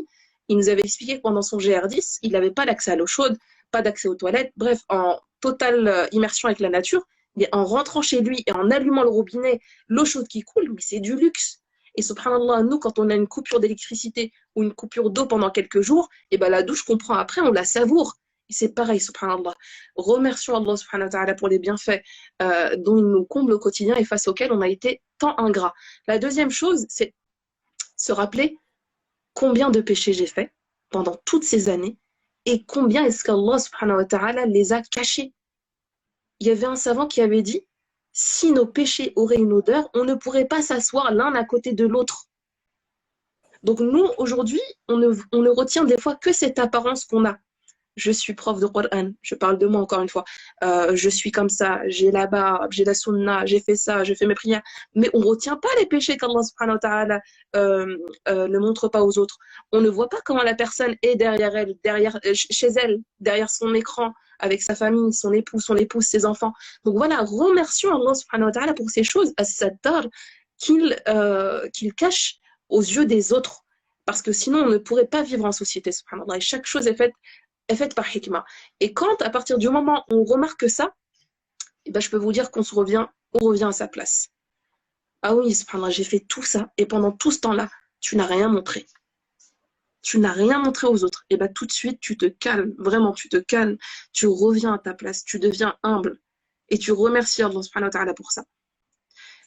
il nous avait expliqué que pendant son GR10, il n'avait pas d'accès à l'eau chaude, pas d'accès aux toilettes, bref, en totale immersion avec la nature. Mais en rentrant chez lui et en allumant le robinet, l'eau chaude qui coule, mais c'est du luxe. Et subhanallah, nous, quand on a une coupure d'électricité ou une coupure d'eau pendant quelques jours, et ben la douche qu'on prend après, on la savoure. Et c'est pareil, subhanallah. Remercions Allah subhanahu wa ta'ala pour les bienfaits dont il nous comble au quotidien et face auxquels on a été tant ingrats. La deuxième chose, c'est se rappeler combien de péchés j'ai fait pendant toutes ces années et combien est-ce qu'Allah subhanahu wa ta'ala les a cachés. Il y avait un savant qui avait dit, si nos péchés auraient une odeur, on ne pourrait pas s'asseoir l'un à côté de l'autre. Donc nous, aujourd'hui, on ne retient des fois que cette apparence qu'on a. je suis prof de Coran, je parle de moi encore une fois, je suis comme ça, j'ai la barbe, j'ai la sunna, j'ai fait ça, je fais mes prières, mais on ne retient pas les péchés qu'Allah subhanahu wa ta'ala ne montre pas aux autres. On ne voit pas comment la personne est derrière elle, chez elle, derrière son écran, avec sa famille, son époux, son épouse, ses enfants. Donc voilà, remercions Allah subhanahu wa ta'ala pour ces choses, as-sattar, qu'il cache aux yeux des autres. Parce que sinon, on ne pourrait pas vivre en société, subhanallah. Et chaque chose est faite par hikmah. Et quand, à partir du moment où on remarque ça, eh ben, je peux vous dire on revient à sa place. Ah oui, subhanallah, j'ai fait tout ça, et pendant tout ce temps-là, tu n'as rien montré. Tu n'as rien montré aux autres. Et bien, tout de suite, tu te calmes. Vraiment, tu te calmes. Tu reviens à ta place. Tu deviens humble. Et tu remercies Allah subhanahu wa ta'ala pour ça.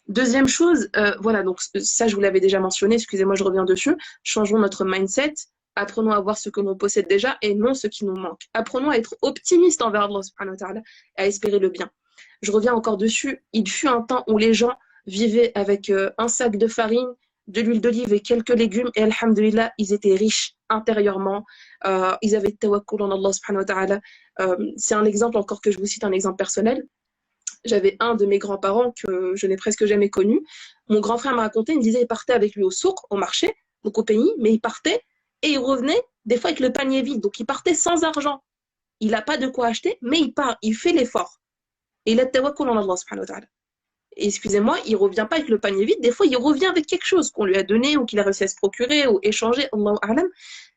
Deuxième chose, voilà, donc ça, je vous l'avais déjà mentionné. Excusez-moi, je reviens dessus. Changeons notre mindset. Apprenons à voir ce que l'on possède déjà et non ce qui nous manque. Apprenons à être optimistes envers Allah subhanahu wa ta'ala et à espérer le bien. Je reviens encore dessus. Il fut un temps où les gens vivaient avec un sac de farine, de l'huile d'olive et quelques légumes, et alhamdulillah, ils étaient riches intérieurement, ils avaient tawakkul en Allah subhanahu wa ta'ala. C'est un exemple encore que je vous cite, un exemple personnel. J'avais un de mes grands-parents que je n'ai presque jamais connu. Mon grand frère m'a raconté, il me disait, il partait avec lui au souk, au marché, donc au pays, mais il partait et il revenait des fois avec le panier vide, donc il partait sans argent. Il n'a pas de quoi acheter, mais il part, il fait l'effort. Et il a tawakkul en Allah subhanahu wa ta'ala. Excusez-moi, il ne revient pas avec le panier vide. Des fois, il revient avec quelque chose qu'on lui a donné ou qu'il a réussi à se procurer ou échanger. Allahu a'lam.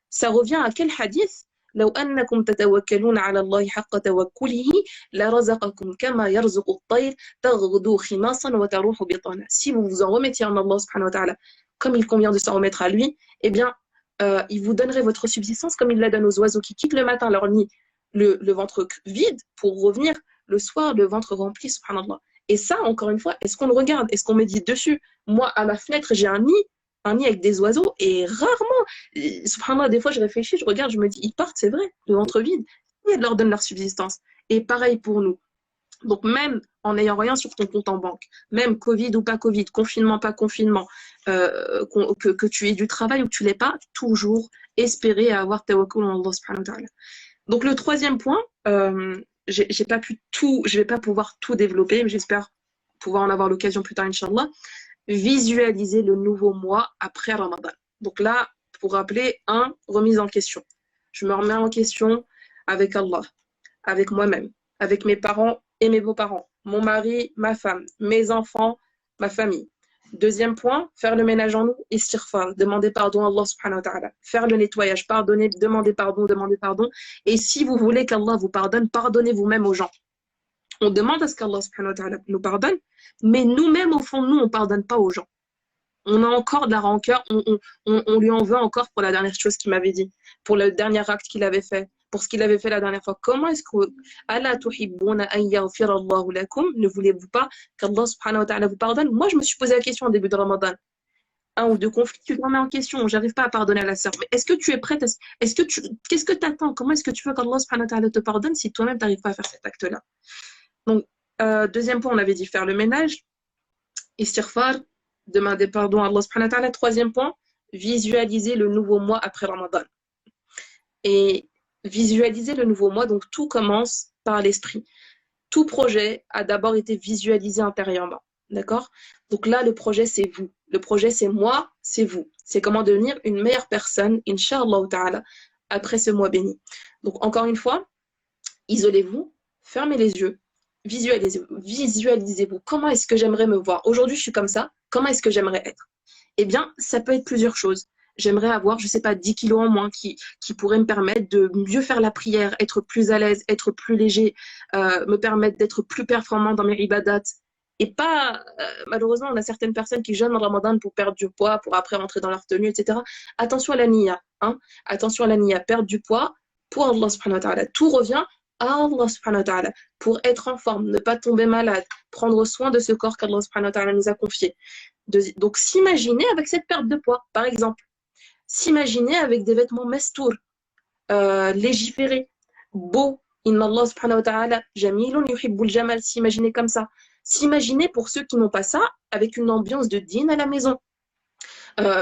Ça revient à quel hadith? لو أنكم تتوكلون على الله حق توكله لرزقكم كما يرزق الطير تغدو خماصا وتروح بطانا. Si vous vous en remettiez en Allah subhanahu wa ta'ala, comme il convient de s'en remettre à lui, eh bien, il vous donnerait votre subsistance comme il la donne aux oiseaux qui quittent le matin leur nid, le ventre vide, pour revenir le soir, le ventre rempli, subhanallah. Et ça, encore une fois, est-ce qu'on le regarde? Est-ce qu'on médite dessus? Moi, à ma fenêtre, j'ai un nid avec des oiseaux, et rarement, subhanallah, des fois, je réfléchis, je regarde, je me dis, ils partent, c'est vrai, le ventre vide. Ils leur donnent leur subsistance. Et pareil pour nous. Donc, même en n'ayant rien sur ton compte en banque, même Covid ou pas Covid, confinement, pas confinement, que tu aies du travail ou que tu l'aies pas, toujours espérer avoir tawakkul en Allah subhanahu wa ta'ala. Donc, le troisième point, j'ai pas pu tout, je vais pas pouvoir tout développer, mais j'espère pouvoir en avoir l'occasion plus tard, Inch'Allah. Visualiser le nouveau mois après Ramadan. Donc là, pour rappeler, remise en question. Je me remets en question avec Allah, avec moi-même, avec mes parents et mes beaux-parents, mon mari, ma femme, mes enfants, ma famille. Deuxième point, faire le ménage en nous, istighfar, demander pardon à Allah subhanahu wa ta'ala. Faire le nettoyage, pardonner, demander pardon. Et si vous voulez qu'Allah vous pardonne, pardonnez vous-même aux gens. On demande à ce qu'Allah subhanahu wa ta'ala nous pardonne, mais nous-mêmes, au fond, nous, on ne pardonne pas aux gens. On a encore de la rancœur, on lui en veut encore pour la dernière chose qu'il m'avait dit, pour le dernier acte qu'il avait fait, pour ce qu'il avait fait la dernière fois. Comment est-ce que Allah tuhibbuna an yaghfira Allahu lakum, ne voulez-vous pas qu'Allah subhanahu wa ta'ala vous pardonne? Moi, je me suis posé la question au début de Ramadan. Un ou deux conflits, tu te remets en question, j'arrive pas à pardonner à la sœur. Mais est-ce que tu es prête? Qu'est-ce que tu attends? Comment est-ce que tu veux qu'Allah subhanahu wa ta'ala te pardonne si toi-même tu n'arrives pas à faire cet acte-là? Donc, deuxième point, on avait dit faire le ménage, istighfar, demander pardon à Allah subhanahu wa ta'ala. Troisième point, visualiser le nouveau mois après Ramadan. Et visualiser le nouveau mois, donc tout commence par l'esprit. Tout projet a d'abord été visualisé intérieurement. D'accord? Donc là, le projet, c'est vous. Le projet, c'est moi, c'est vous. C'est comment devenir une meilleure personne, Inch'Allah ta'ala, après ce mois béni. Donc, encore une fois, isolez-vous, fermez les yeux, visualisez-vous. Comment est-ce que j'aimerais me voir? Aujourd'hui, je suis comme ça. Comment est-ce que j'aimerais être? Eh bien, ça peut être plusieurs choses. J'aimerais avoir, je ne sais pas, 10 kilos en moins qui pourraient me permettre de mieux faire la prière, être plus à l'aise, être plus léger, me permettre d'être plus performant dans mes ibadats. Et pas, malheureusement, on a certaines personnes qui jeûnent en Ramadan pour perdre du poids, pour après rentrer dans leur tenue, etc. Attention à la niya. Attention à la niya. Perdre du poids pour Allah subhanahu wa ta'ala. Tout revient à Allah subhanahu wa ta'ala. Pour être en forme, ne pas tomber malade, prendre soin de ce corps qu'Allah subhanahu wa ta'ala nous a confié. Donc, s'imaginer avec cette perte de poids, par exemple. S'imaginer avec des vêtements mastour, légiférés, beaux. Inna Allah subhanahu wa ta'ala jamilun yuhibbul jamal. S'imaginer comme ça. S'imaginer pour ceux qui n'ont pas ça, avec une ambiance de dîne à la maison.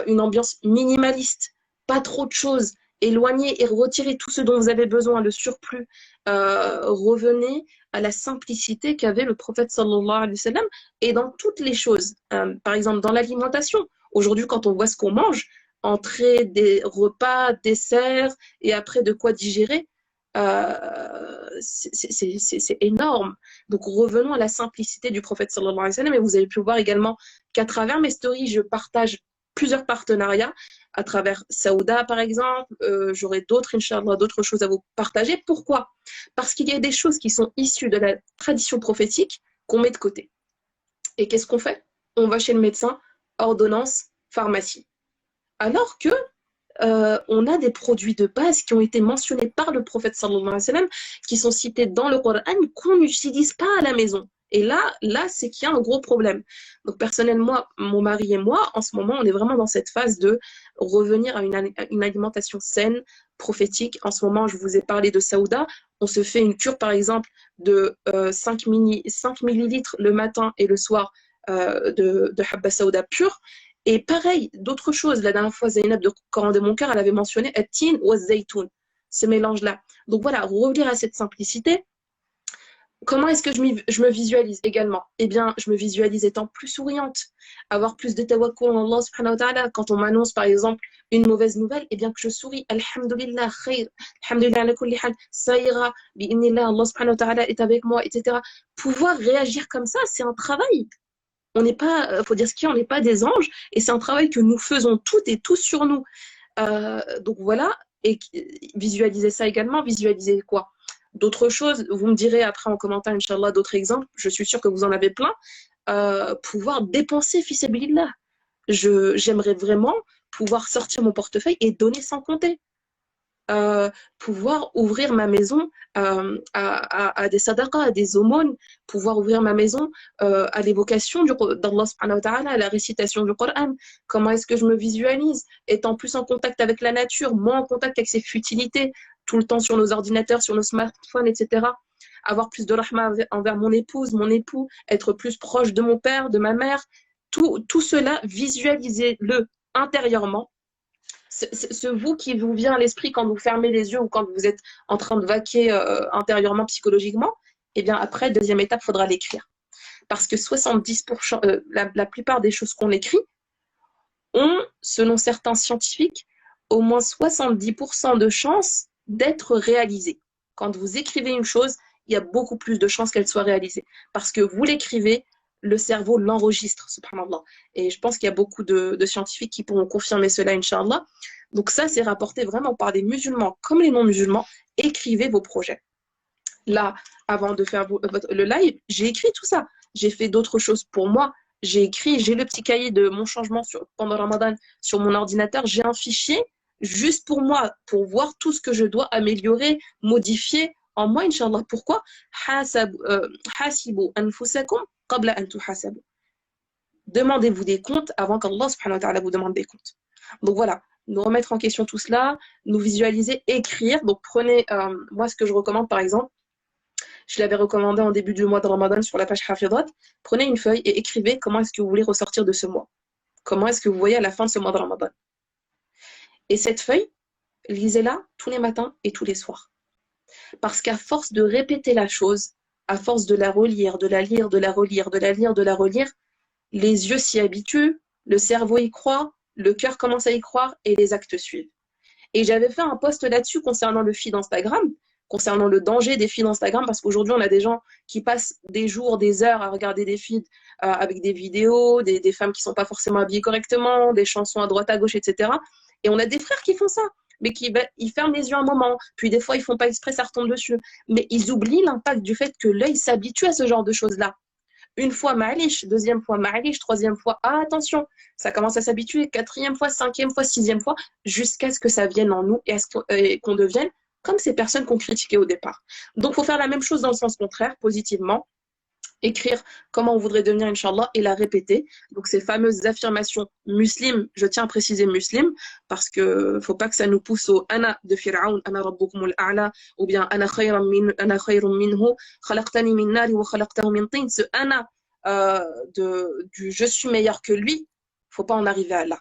Une ambiance minimaliste. Pas trop de choses. éloignez et retirez tout ce dont vous avez besoin, le surplus. Revenez à la simplicité qu'avait le prophète sallallahu alayhi wa sallam et dans toutes les choses. Par exemple, dans l'alimentation. Aujourd'hui, quand on voit ce qu'on mange, entrée, des repas, desserts et après de quoi digérer, c'est énorme. Donc revenons à la simplicité du prophète sallallahu alayhi wa sallam et vous avez pu voir également qu'à travers mes stories, je partage plusieurs partenariats à travers Saouda par exemple, j'aurai d'autres, Inch'Allah, d'autres choses à vous partager. Pourquoi? Parce qu'il y a des choses qui sont issues de la tradition prophétique qu'on met de côté. Et qu'est-ce qu'on fait? On va chez le médecin, ordonnance, pharmacie. Alors que on a des produits de base qui ont été mentionnés par le prophète sallallahu alayhi wa sallam, qui sont cités dans le Coran, qu'on n'utilise pas à la maison. Et là c'est qu'il y a un gros problème. Donc personnellement, mon mari et moi, en ce moment, on est vraiment dans cette phase de revenir à une alimentation saine, prophétique. En ce moment, je vous ai parlé de Saouda. On se fait une cure, par exemple, de 5 millilitres le matin et le soir de Habba Saouda pure. Et pareil, d'autres choses. La dernière fois, Zainab de Coran de mon cœur, elle avait mentionné At-tin ou Zaytoun, ce mélange-là. Donc voilà, revenir à cette simplicité. Comment est-ce que je me visualise également? Eh bien, je me visualise étant plus souriante, avoir plus de tawakkul en Allah subhanahu wa ta'ala. Quand on m'annonce, par exemple, une mauvaise nouvelle, eh bien que je souris. Alhamdulillah, khair. Alhamdulillah, ala kulli hal. Ça ira. Bi'inillah, Allah subhanahu wa ta'ala est avec moi, etc. Pouvoir réagir comme ça, c'est un travail. On n'est pas, faut dire ce qu'il y a, on n'est pas des anges, et c'est un travail que nous faisons toutes et tous sur nous. Donc voilà, et visualiser ça également, visualiser quoi? D'autres choses, vous me direz après en commentaire, Inch'Allah, d'autres exemples, je suis sûre que vous en avez plein. Pouvoir dépenser fi sabilillah. J'aimerais vraiment pouvoir sortir mon portefeuille et donner sans compter. Pouvoir ouvrir ma maison à des sadaqas, à des aumônes, pouvoir ouvrir ma maison à l'évocation d'Allah subhanahu wa ta'ala, à la récitation du Coran. Comment est-ce que je me visualise? Étant plus en contact avec la nature, moins en contact avec ses futilités, tout le temps sur nos ordinateurs, sur nos smartphones, etc. Avoir plus de rahma envers mon épouse, mon époux, être plus proche de mon père, de ma mère. Tout cela, visualisez-le intérieurement. Ce vous qui vous vient à l'esprit quand vous fermez les yeux ou quand vous êtes en train de vaquer intérieurement, psychologiquement, eh bien après, deuxième étape, il faudra l'écrire. Parce que 70%, la plupart des choses qu'on écrit ont, selon certains scientifiques, au moins 70% de chances d'être réalisées. Quand vous écrivez une chose, il y a beaucoup plus de chances qu'elle soit réalisée. Parce que vous l'écrivez, le cerveau l'enregistre, subhanallah. Et je pense qu'il y a beaucoup de scientifiques qui pourront confirmer cela, Inch'Allah. Donc ça, c'est rapporté vraiment par des musulmans comme les non-musulmans. Écrivez vos projets. Là, avant de faire le live, j'ai écrit tout ça. J'ai fait d'autres choses pour moi. J'ai le petit cahier de mon changement pendant Ramadan sur mon ordinateur. J'ai un fichier juste pour moi, pour voir tout ce que je dois améliorer, modifier en moi, Inch'Allah. Pourquoi? Hasibu anfusakum. Demandez-vous des comptes avant qu'Allah subhanahu wa ta'ala vous demande des comptes. Donc voilà, nous remettre en question tout cela, nous visualiser, écrire. Donc prenez, moi ce que je recommande par exemple, je l'avais recommandé en début du mois de Ramadan sur la page Hafidhat, prenez une feuille et écrivez comment est-ce que vous voulez ressortir de ce mois. Comment est-ce que vous voyez à la fin de ce mois de Ramadan. Et cette feuille, lisez-la tous les matins et tous les soirs. Parce qu'à force de répéter la chose, à force de la relire, de la lire, de la relire, de la lire, de la relire, les yeux s'y habituent, le cerveau y croit, le cœur commence à y croire et les actes suivent. Et j'avais fait un post là-dessus concernant le feed Instagram, concernant le danger des feeds Instagram, parce qu'aujourd'hui, on a des gens qui passent des jours, des heures à regarder des feeds avec des vidéos, des femmes qui ne sont pas forcément habillées correctement, des chansons à droite, à gauche, etc. Et on a des frères qui font ça. Mais ils ferment les yeux un moment, puis des fois ils font pas exprès, ça retombe dessus. Mais ils oublient l'impact du fait que l'œil s'habitue à ce genre de choses-là. Une fois, ma'alish, deuxième fois, ma'alish, troisième fois, attention, ça commence à s'habituer, quatrième fois, cinquième fois, sixième fois, jusqu'à ce que ça vienne en nous et qu'on devienne comme ces personnes qu'on critiquait au départ. Donc, il faut faire la même chose dans le sens contraire, positivement. Écrire comment on voudrait devenir, Inch'Allah, et la répéter. Donc, ces fameuses affirmations musulmanes, je tiens à préciser musulmanes, parce que faut pas que ça nous pousse au ana de Fir'aun, ana rabbukumul a'la, ou bien ana khayrun minhu, khalaqtani min nari wa khalaqtahu min tin. Ce ana du je suis meilleur que lui, faut pas en arriver à là.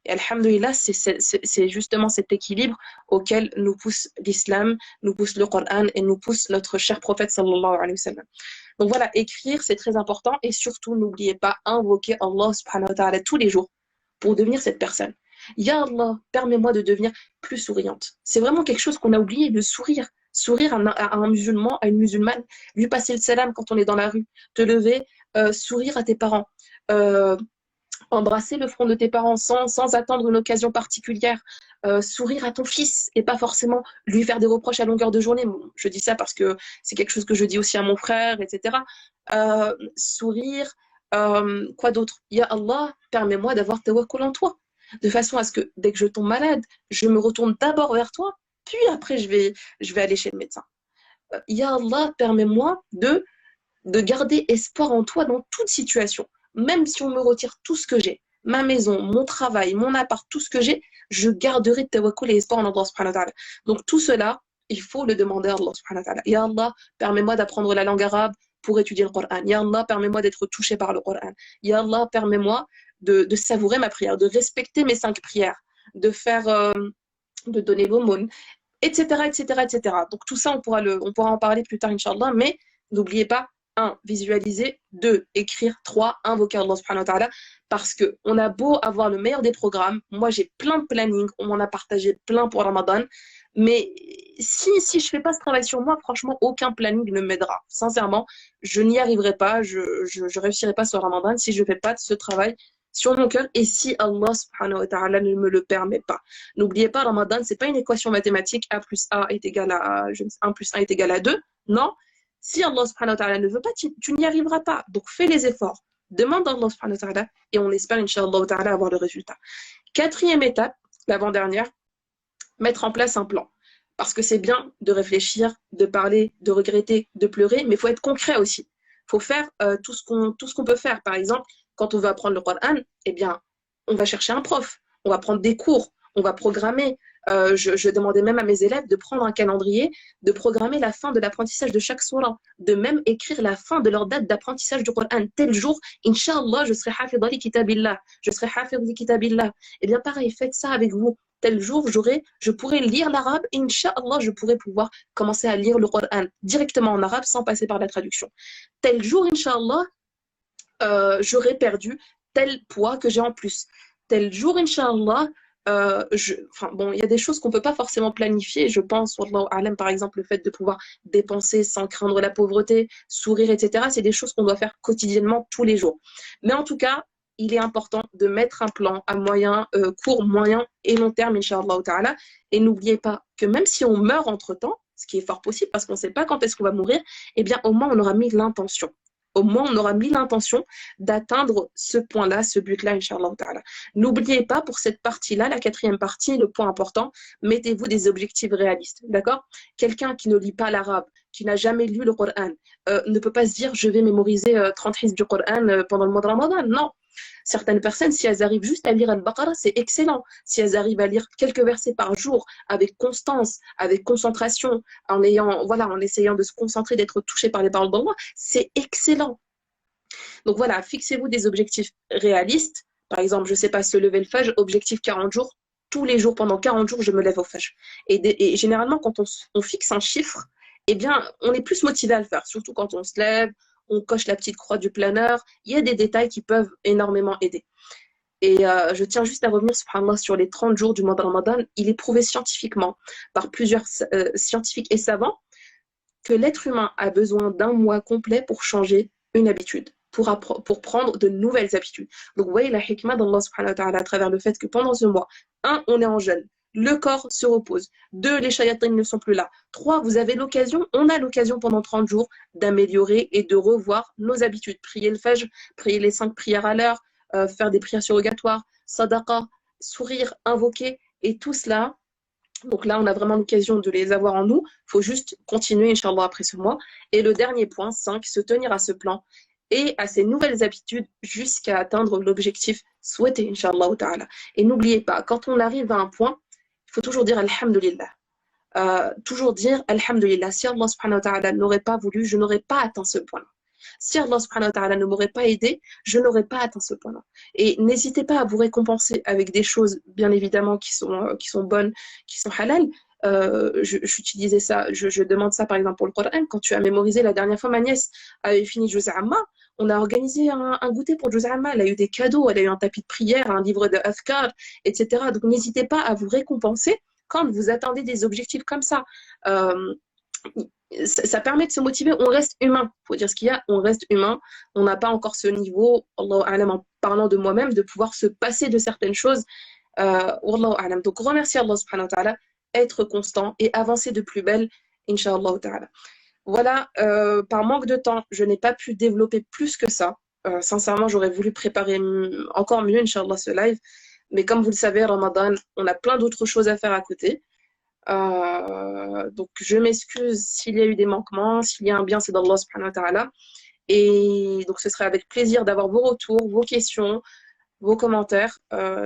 Et alhamdoulilah, c'est justement cet équilibre auquel nous pousse l'islam, nous pousse le Coran et nous pousse notre cher prophète sallallahu alayhi wa sallam. Donc voilà, écrire, c'est très important et surtout, n'oubliez pas, invoquer Allah subhanahu wa ta'ala tous les jours pour devenir cette personne. Ya Allah, permets-moi de devenir plus souriante. C'est vraiment quelque chose qu'on a oublié, de sourire. Sourire à un musulman, à une musulmane, lui passer le salam quand on est dans la rue, te lever, sourire à tes parents, embrasser le front de tes parents sans attendre une occasion particulière, sourire à ton fils et pas forcément lui faire des reproches à longueur de journée. Bon, je dis ça parce que c'est quelque chose que je dis aussi à mon frère, etc. Sourire, quoi d'autre? Ya Allah, permets-moi d'avoir tawakkul en toi, de façon à ce que dès que je tombe malade, je me retourne d'abord vers toi, puis après je vais aller chez le médecin. Ya Allah, permets-moi de garder espoir en toi dans toute situation. Même si on me retire tout ce que j'ai, ma maison, mon travail, mon appart, tout ce que j'ai, je garderai tawakkul et espoir en Allah subhanahu wa ta'ala. Donc tout cela, il faut le demander à Allah subhanahu wa ta'ala. Ya Allah, permets-moi d'apprendre la langue arabe pour étudier le Coran. Ya Allah, permets-moi d'être touché par le Coran. Ya Allah, permets-moi de savourer ma prière, de respecter mes 5 prières, de donner l'aumône, etc., etc., etc. Donc tout ça, on pourra en parler plus tard, Inch'Allah, mais n'oubliez pas, 1. Visualiser, 2. Écrire, 3. Invoquer Allah subhanahu wa ta'ala, parce qu'on a beau avoir le meilleur des programmes, moi j'ai plein de planning, on m'en a partagé plein pour Ramadan, mais si je fais pas ce travail sur moi, franchement, aucun planning ne m'aidera. Sincèrement, je n'y arriverai pas, je réussirai pas sur Ramadan si je fais pas de ce travail sur mon cœur et si Allah subhanahu wa ta'ala ne me le permet pas. N'oubliez pas, Ramadan, c'est pas une équation mathématique, A plus A est égal à 1 plus 1 est égal à 2. Non. Si Allah subhanahu wa ta'ala ne veut pas, tu n'y arriveras pas. Donc fais les efforts. Demande à Allah subhanahu wa ta'ala et on espère, Inch'Allah ta'ala, avoir le résultat. 4e étape, l'avant-dernière, mettre en place un plan. Parce que c'est bien de réfléchir, de parler, de regretter, de pleurer, mais il faut être concret aussi. Il faut faire tout ce qu'on peut faire. Par exemple, quand on veut apprendre le Coran, eh bien, on va chercher un prof, on va prendre des cours, on va programmer. Je demandais même à mes élèves de prendre un calendrier, de programmer la fin de l'apprentissage de chaque sourate, de même écrire la fin de leur date d'apprentissage du Coran. Tel jour, Inch'Allah, je serai hafidha li kitabillah, je serai hafidh li kitabillah. Eh bien, pareil, faites ça avec vous. Tel jour, je pourrai lire l'arabe, Inch'Allah, je pourrai pouvoir commencer à lire le Coran directement en arabe sans passer par la traduction. Tel jour, Inch'Allah, j'aurai perdu tel poids que j'ai en plus. Tel jour, Inch'Allah, bon, il y a des choses qu'on ne peut pas forcément planifier. Je pense, wallahu a'lam, par exemple, le fait de pouvoir dépenser sans craindre la pauvreté, sourire, etc. C'est des choses qu'on doit faire quotidiennement, tous les jours. Mais en tout cas, il est important de mettre un plan à court, moyen et long terme, Inch'Allah ta'ala. Et n'oubliez pas que même si on meurt entre-temps, ce qui est fort possible parce qu'on ne sait pas quand est-ce qu'on va mourir, eh bien, au moins, on aura mis l'intention. Au moins, on aura mis l'intention d'atteindre ce point-là, ce but-là, Inch'Allah ta'ala. N'oubliez pas, pour cette partie-là, la 4e partie, le point important, mettez-vous des objectifs réalistes, d'accord? Quelqu'un qui ne lit pas l'arabe, qui n'a jamais lu le Coran, ne peut pas se dire, je vais mémoriser 30 hizb du Coran pendant le mois de Ramadan. Non. Certaines personnes, si elles arrivent juste à lire Al-Baqarah, c'est excellent. Si elles arrivent à lire quelques versets par jour, avec constance, avec concentration, en essayant de se concentrer, d'être touché par les paroles d'Allah, c'est excellent. Donc voilà, fixez-vous des objectifs réalistes. Par exemple, je ne sais pas, se lever le fajr, objectif 40 jours. Tous les jours, pendant 40 jours, je me lève au fajr. Et généralement, quand on fixe un chiffre, eh bien, on est plus motivé à le faire, surtout quand on se lève, on coche la petite croix du planeur. Il y a des détails qui peuvent énormément aider. Et je tiens juste à revenir, subhanallah, sur les 30 jours du mois de Ramadan. Il est prouvé scientifiquement par plusieurs scientifiques et savants que l'être humain a besoin d'un mois complet pour changer une habitude, pour prendre de nouvelles habitudes. Donc, vous voyez la hikmah d'Allah subhanahu wa ta'ala à travers le fait que pendant ce mois, 1, on est en jeûne. Le corps se repose. 2, les shayatines ne sont plus là. 3, on a l'occasion pendant 30 jours d'améliorer et de revoir nos habitudes. Prier le fajr, prier les 5 prières à l'heure, faire des prières surrogatoires, sadaqa, sourire, invoquer, et tout cela. Donc là, on a vraiment l'occasion de les avoir en nous. Il faut juste continuer, Inch'Allah, après ce mois. Et le dernier point, 5, se tenir à ce plan et à ces nouvelles habitudes jusqu'à atteindre l'objectif souhaité, Inch'Allah ta'ala. Et n'oubliez pas, quand on arrive à un point, il faut toujours dire Alhamdulillah. Toujours dire Alhamdulillah. Si Allah subhanahu wa ta'ala n'aurait pas voulu, je n'aurais pas atteint ce point. Si Allah subhanahu wa ta'ala ne m'aurait pas aidé, je n'aurais pas atteint ce point-là. Et n'hésitez pas à vous récompenser avec des choses, bien évidemment, qui sont bonnes, qui sont halal. J'utilisais ça, je demande ça par exemple pour le Coran. Quand tu as mémorisé la dernière fois, ma nièce avait fini Juz Amma, on a organisé un goûter pour Juz Amma. Elle a eu des cadeaux, elle a eu un tapis de prière, un livre de Afkar, etc. Donc n'hésitez pas à vous récompenser quand vous attendez des objectifs comme ça. Euh, ça permet de se motiver. On reste humain. Il faut dire ce qu'il y a, on reste humain. On n'a pas encore ce niveau, Allahu a'lam, en parlant de moi-même, de pouvoir se passer de certaines choses. Wallahu a'lam. Donc remercier Allah subhanahu wa ta'ala, être constant et avancer de plus belle, Inch'Allah ta'ala. Voilà, par manque de temps, je n'ai pas pu développer plus que ça. Sincèrement, j'aurais voulu préparer encore mieux, Inch'Allah, ce live. Mais comme vous le savez, Ramadan, on a plein d'autres choses à faire à côté. Donc, je m'excuse s'il y a eu des manquements, s'il y a un bien, c'est d'Allah subhanahu wa ta'ala. Et donc, ce serait avec plaisir d'avoir vos retours, vos questions, vos commentaires,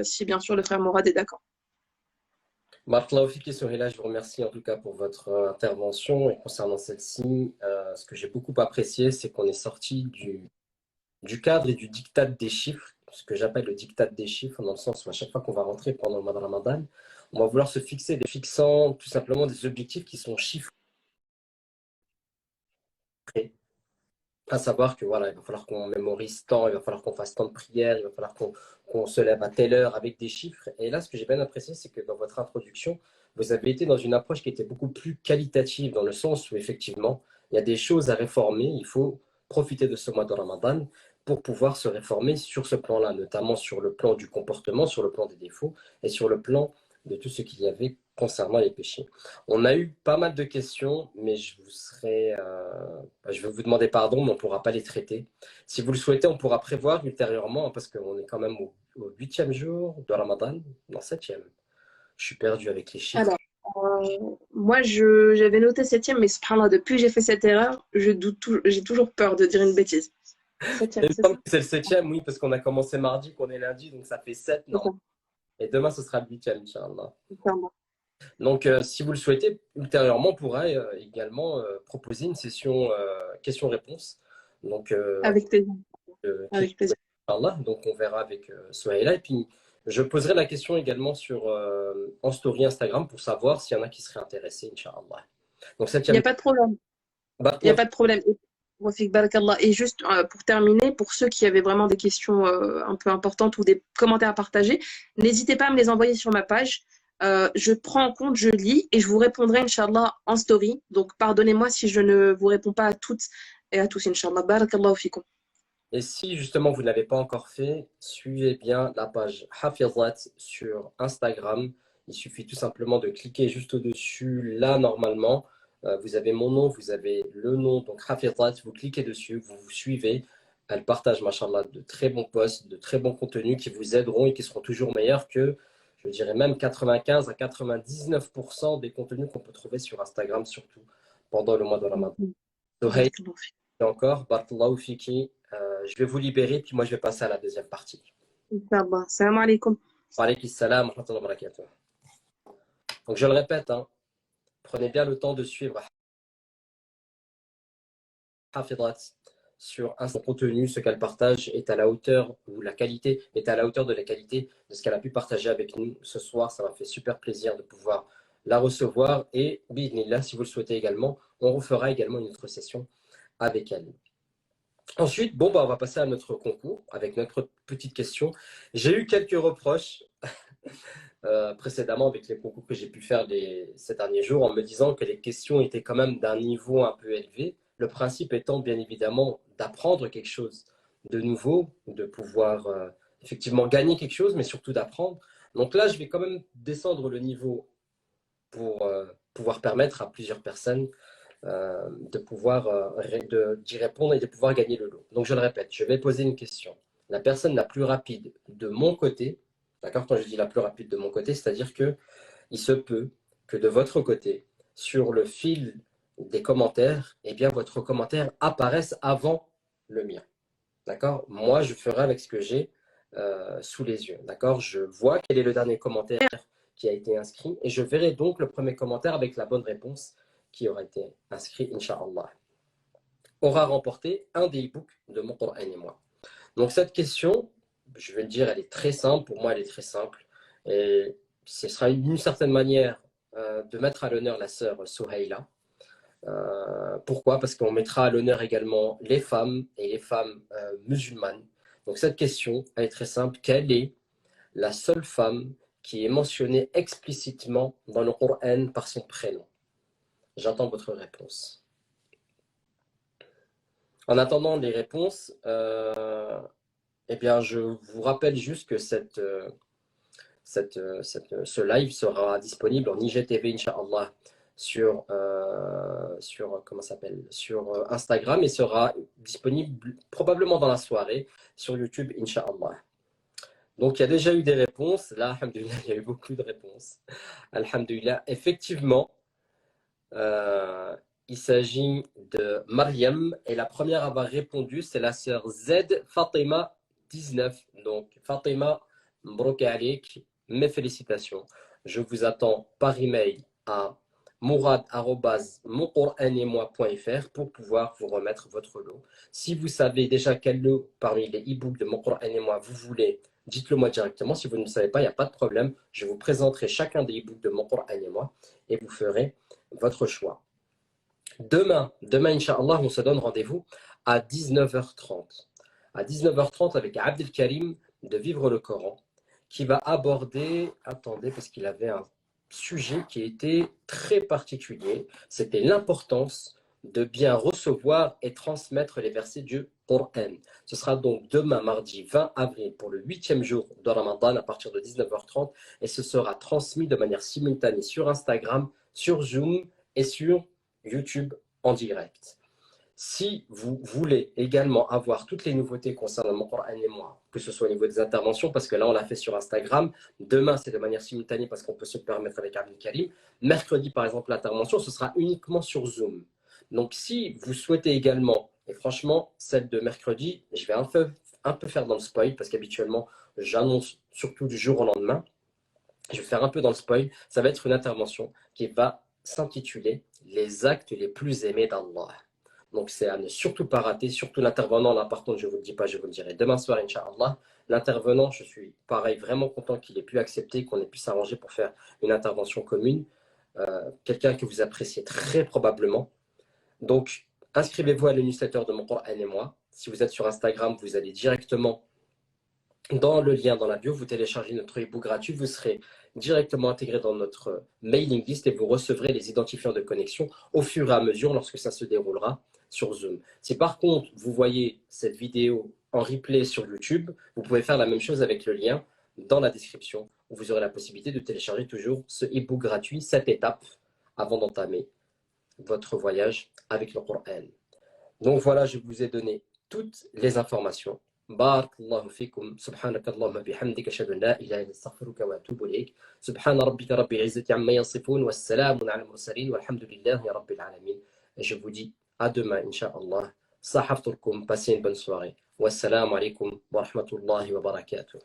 si bien sûr le frère Mourad est d'accord. Barakallahu fiki Sohaila, je vous remercie en tout cas pour votre intervention. Et concernant celle-ci, ce que j'ai beaucoup apprécié, c'est qu'on est sorti du cadre et du diktat des chiffres, ce que j'appelle le diktat des chiffres, dans le sens où à chaque fois qu'on va rentrer pendant le mois de Ramadan, on va vouloir se fixer fixant tout simplement des objectifs qui sont chiffrés. À savoir que voilà, il va falloir qu'on mémorise tant, il va falloir qu'on fasse tant de prières, il va falloir qu'on se lève à telle heure avec des chiffres. Et là, ce que j'ai bien apprécié, c'est que dans votre introduction, vous avez été dans une approche qui était beaucoup plus qualitative, dans le sens où effectivement, il y a des choses à réformer, il faut profiter de ce mois de Ramadan pour pouvoir se réformer sur ce plan-là, notamment sur le plan du comportement, sur le plan des défauts et sur le plan de tout ce qu'il y avait concernant les péchés. On a eu pas mal de questions, mais je vais vous demander pardon, mais on ne pourra pas les traiter. Si vous le souhaitez, on pourra prévoir ultérieurement, parce qu'on est quand même au 8e jour de Ramadan, non 7e. Je suis perdu avec les chiffres. Alors, moi, j'avais noté 7e, mais subhanallah, depuis que j'ai fait cette erreur, j'ai toujours peur de dire une bêtise. 7e, c'est le 7e, oui, parce qu'on a commencé mardi, qu'on est lundi, donc ça fait 7, non. Et demain, ce sera le 8e, Inch'Allah. Donc, si vous le souhaitez, ultérieurement, on pourra également proposer une session questions-réponses. Donc, avec plaisir. Avec plaisir. Donc, on verra avec Sohaila. Et puis, je poserai la question également en story Instagram pour savoir s'il y en a qui seraient intéressés, Inch'Allah. Donc, il n'y a pas de problème. Il n'y a pas de problème. Et juste pour terminer, pour ceux qui avaient vraiment des questions un peu importantes ou des commentaires à partager, n'hésitez pas à me les envoyer sur ma page. Je prends en compte, je lis et je vous répondrai, Inch'Allah, en story. Donc, pardonnez-moi si je ne vous réponds pas à toutes et à tous, Inch'Allah. Barakallahu fikum. Et si justement vous ne l'avez pas encore fait, suivez bien la page Hafizat sur Instagram. Il suffit tout simplement de cliquer juste au-dessus. Là, normalement, vous avez mon nom, vous avez le nom, donc Hafizat, vous cliquez dessus, vous vous suivez. Elle partage, machallah, de très bons posts, de très bons contenus qui vous aideront et qui seront toujours meilleurs que, je dirais même 95 à 99% des contenus qu'on peut trouver sur Instagram, surtout pendant le mois de Ramadan. Sohaila, encore, barakallahu fiki. Je vais vous libérer, puis moi je vais passer à la deuxième partie. Inch'Allah. Salam alaikum. Wa alaykum salam wa rahmatullahi wa barakatuh. Donc je le répète, prenez bien le temps de suivre Hafizat sur un contenu, ce qu'elle partage est à la hauteur, ou la qualité est à la hauteur de la qualité de ce qu'elle a pu partager avec nous ce soir. Ça m'a fait super plaisir de pouvoir la recevoir et, bismillah, si vous le souhaitez également, on refera également une autre session avec elle. Ensuite, on va passer à notre concours avec notre petite question. J'ai eu quelques reproches précédemment avec les concours que j'ai pu faire ces derniers jours en me disant que les questions étaient quand même d'un niveau un peu élevé. Le principe étant bien évidemment d'apprendre quelque chose de nouveau, de pouvoir effectivement gagner quelque chose, mais surtout d'apprendre. Donc là, je vais quand même descendre le niveau pour pouvoir permettre à plusieurs personnes de pouvoir d'y répondre et de pouvoir gagner le lot. Donc je le répète, je vais poser une question. La personne la plus rapide de mon côté, d'accord, quand je dis la plus rapide de mon côté, c'est-à-dire que il se peut que de votre côté, sur le fil des commentaires, eh bien votre commentaire apparaisse avant le mien. D'accord? Moi, je ferai avec ce que j'ai sous les yeux. D'accord? Je vois quel est le dernier commentaire qui a été inscrit et je verrai donc le premier commentaire avec la bonne réponse qui aura été inscrit, Inch'Allah. aura remporté un des e-books de Mon Coran et moi. Donc cette question, je vais le dire, elle est très simple. Pour moi, elle est très simple. Et ce sera d'une certaine manière de mettre à l'honneur la sœur Souhaïla. Pourquoi? Parce qu'on mettra à l'honneur également les femmes et les femmes musulmanes. Donc cette question, elle est très simple. Quelle est la seule femme qui est mentionnée explicitement dans le Coran par son prénom? J'attends votre réponse. En attendant les réponses, eh bien, je vous rappelle juste que ce live sera disponible en IGTV, Inch'Allah, sur Instagram et sera disponible probablement dans la soirée sur YouTube, Inch'Allah. Donc, il y a déjà eu des réponses. Là, alhamdoulilah, il y a eu beaucoup de réponses. Alhamdoulilah, effectivement, il s'agit de Mariam et la première à avoir répondu, c'est la sœur Z Fatima 19. Donc, Fatima, Mbrouk Alik, mes félicitations. Je vous attends par email à mourad@moncoranetemoi.fr pour pouvoir vous remettre votre lot. Si vous savez déjà quel lot parmi les e-books de Mon Coran et moi vous voulez, dites-le moi directement. Si vous ne savez pas, il n'y a pas de problème. Je vous présenterai chacun des e-books de Mon Coran et moi et vous ferez votre choix. Demain, Inch'Allah, on se donne rendez-vous à 19h30. À 19h30 avec Abdel Karim de Vivre le Coran, qui va aborder, attendez, parce qu'il avait un sujet qui était très particulier, c'était l'importance de bien recevoir et transmettre les versets du Coran. Ce sera donc demain, mardi 20 avril, pour le 8e jour de Ramadan à partir de 19h30, et ce sera transmis de manière simultanée sur Instagram, sur Zoom et sur YouTube en direct. Si vous voulez également avoir toutes les nouveautés concernant Mon Coran et moi, que ce soit au niveau des interventions, parce que là on l'a fait sur Instagram, demain c'est de manière simultanée parce qu'on peut se le permettre avec Abdel Karim, mercredi par exemple l'intervention ce sera uniquement sur Zoom. Donc si vous souhaitez également, et franchement celle de mercredi, je vais un peu faire dans le spoil parce qu'habituellement j'annonce surtout du jour au lendemain, je vais faire un peu dans le spoil, ça va être une intervention qui va s'intituler « Les actes les plus aimés d'Allah ». Donc c'est à ne surtout pas rater, surtout l'intervenant, là par contre je ne vous le dis pas, je vous le dirai demain soir, Inch'Allah. L'intervenant, je suis pareil, vraiment content qu'il ait pu accepter, qu'on ait pu s'arranger pour faire une intervention commune. Quelqu'un que vous appréciez très probablement. Donc inscrivez-vous à la newsletter de Mon Coran et moi. Si vous êtes sur Instagram, vous allez directement dans le lien dans la bio, vous téléchargez notre e-book gratuit, vous serez directement intégré dans notre mailing list et vous recevrez les identifiants de connexion au fur et à mesure lorsque ça se déroulera sur Zoom. Si par contre vous voyez cette vidéo en replay sur YouTube, vous pouvez faire la même chose avec le lien dans la description où vous aurez la possibilité de télécharger toujours ce e-book gratuit, cette étape avant d'entamer votre voyage avec le Coran. Donc voilà, je vous ai donné toutes les informations. بارك الله فيكم سبحانك اللهم بحمدك أشهد أن لا إله إلا أستغفرك وأتوب إليك سبحان ربك رب العزة عما يصفون والسلام على المرسلين والحمد لله رب العالمين. Et je vous dis à demain Inch'Allah. صحفتكم, passez une bonne soirée. Wassalamu alaikum wa rahmatullahi wa barakatuh.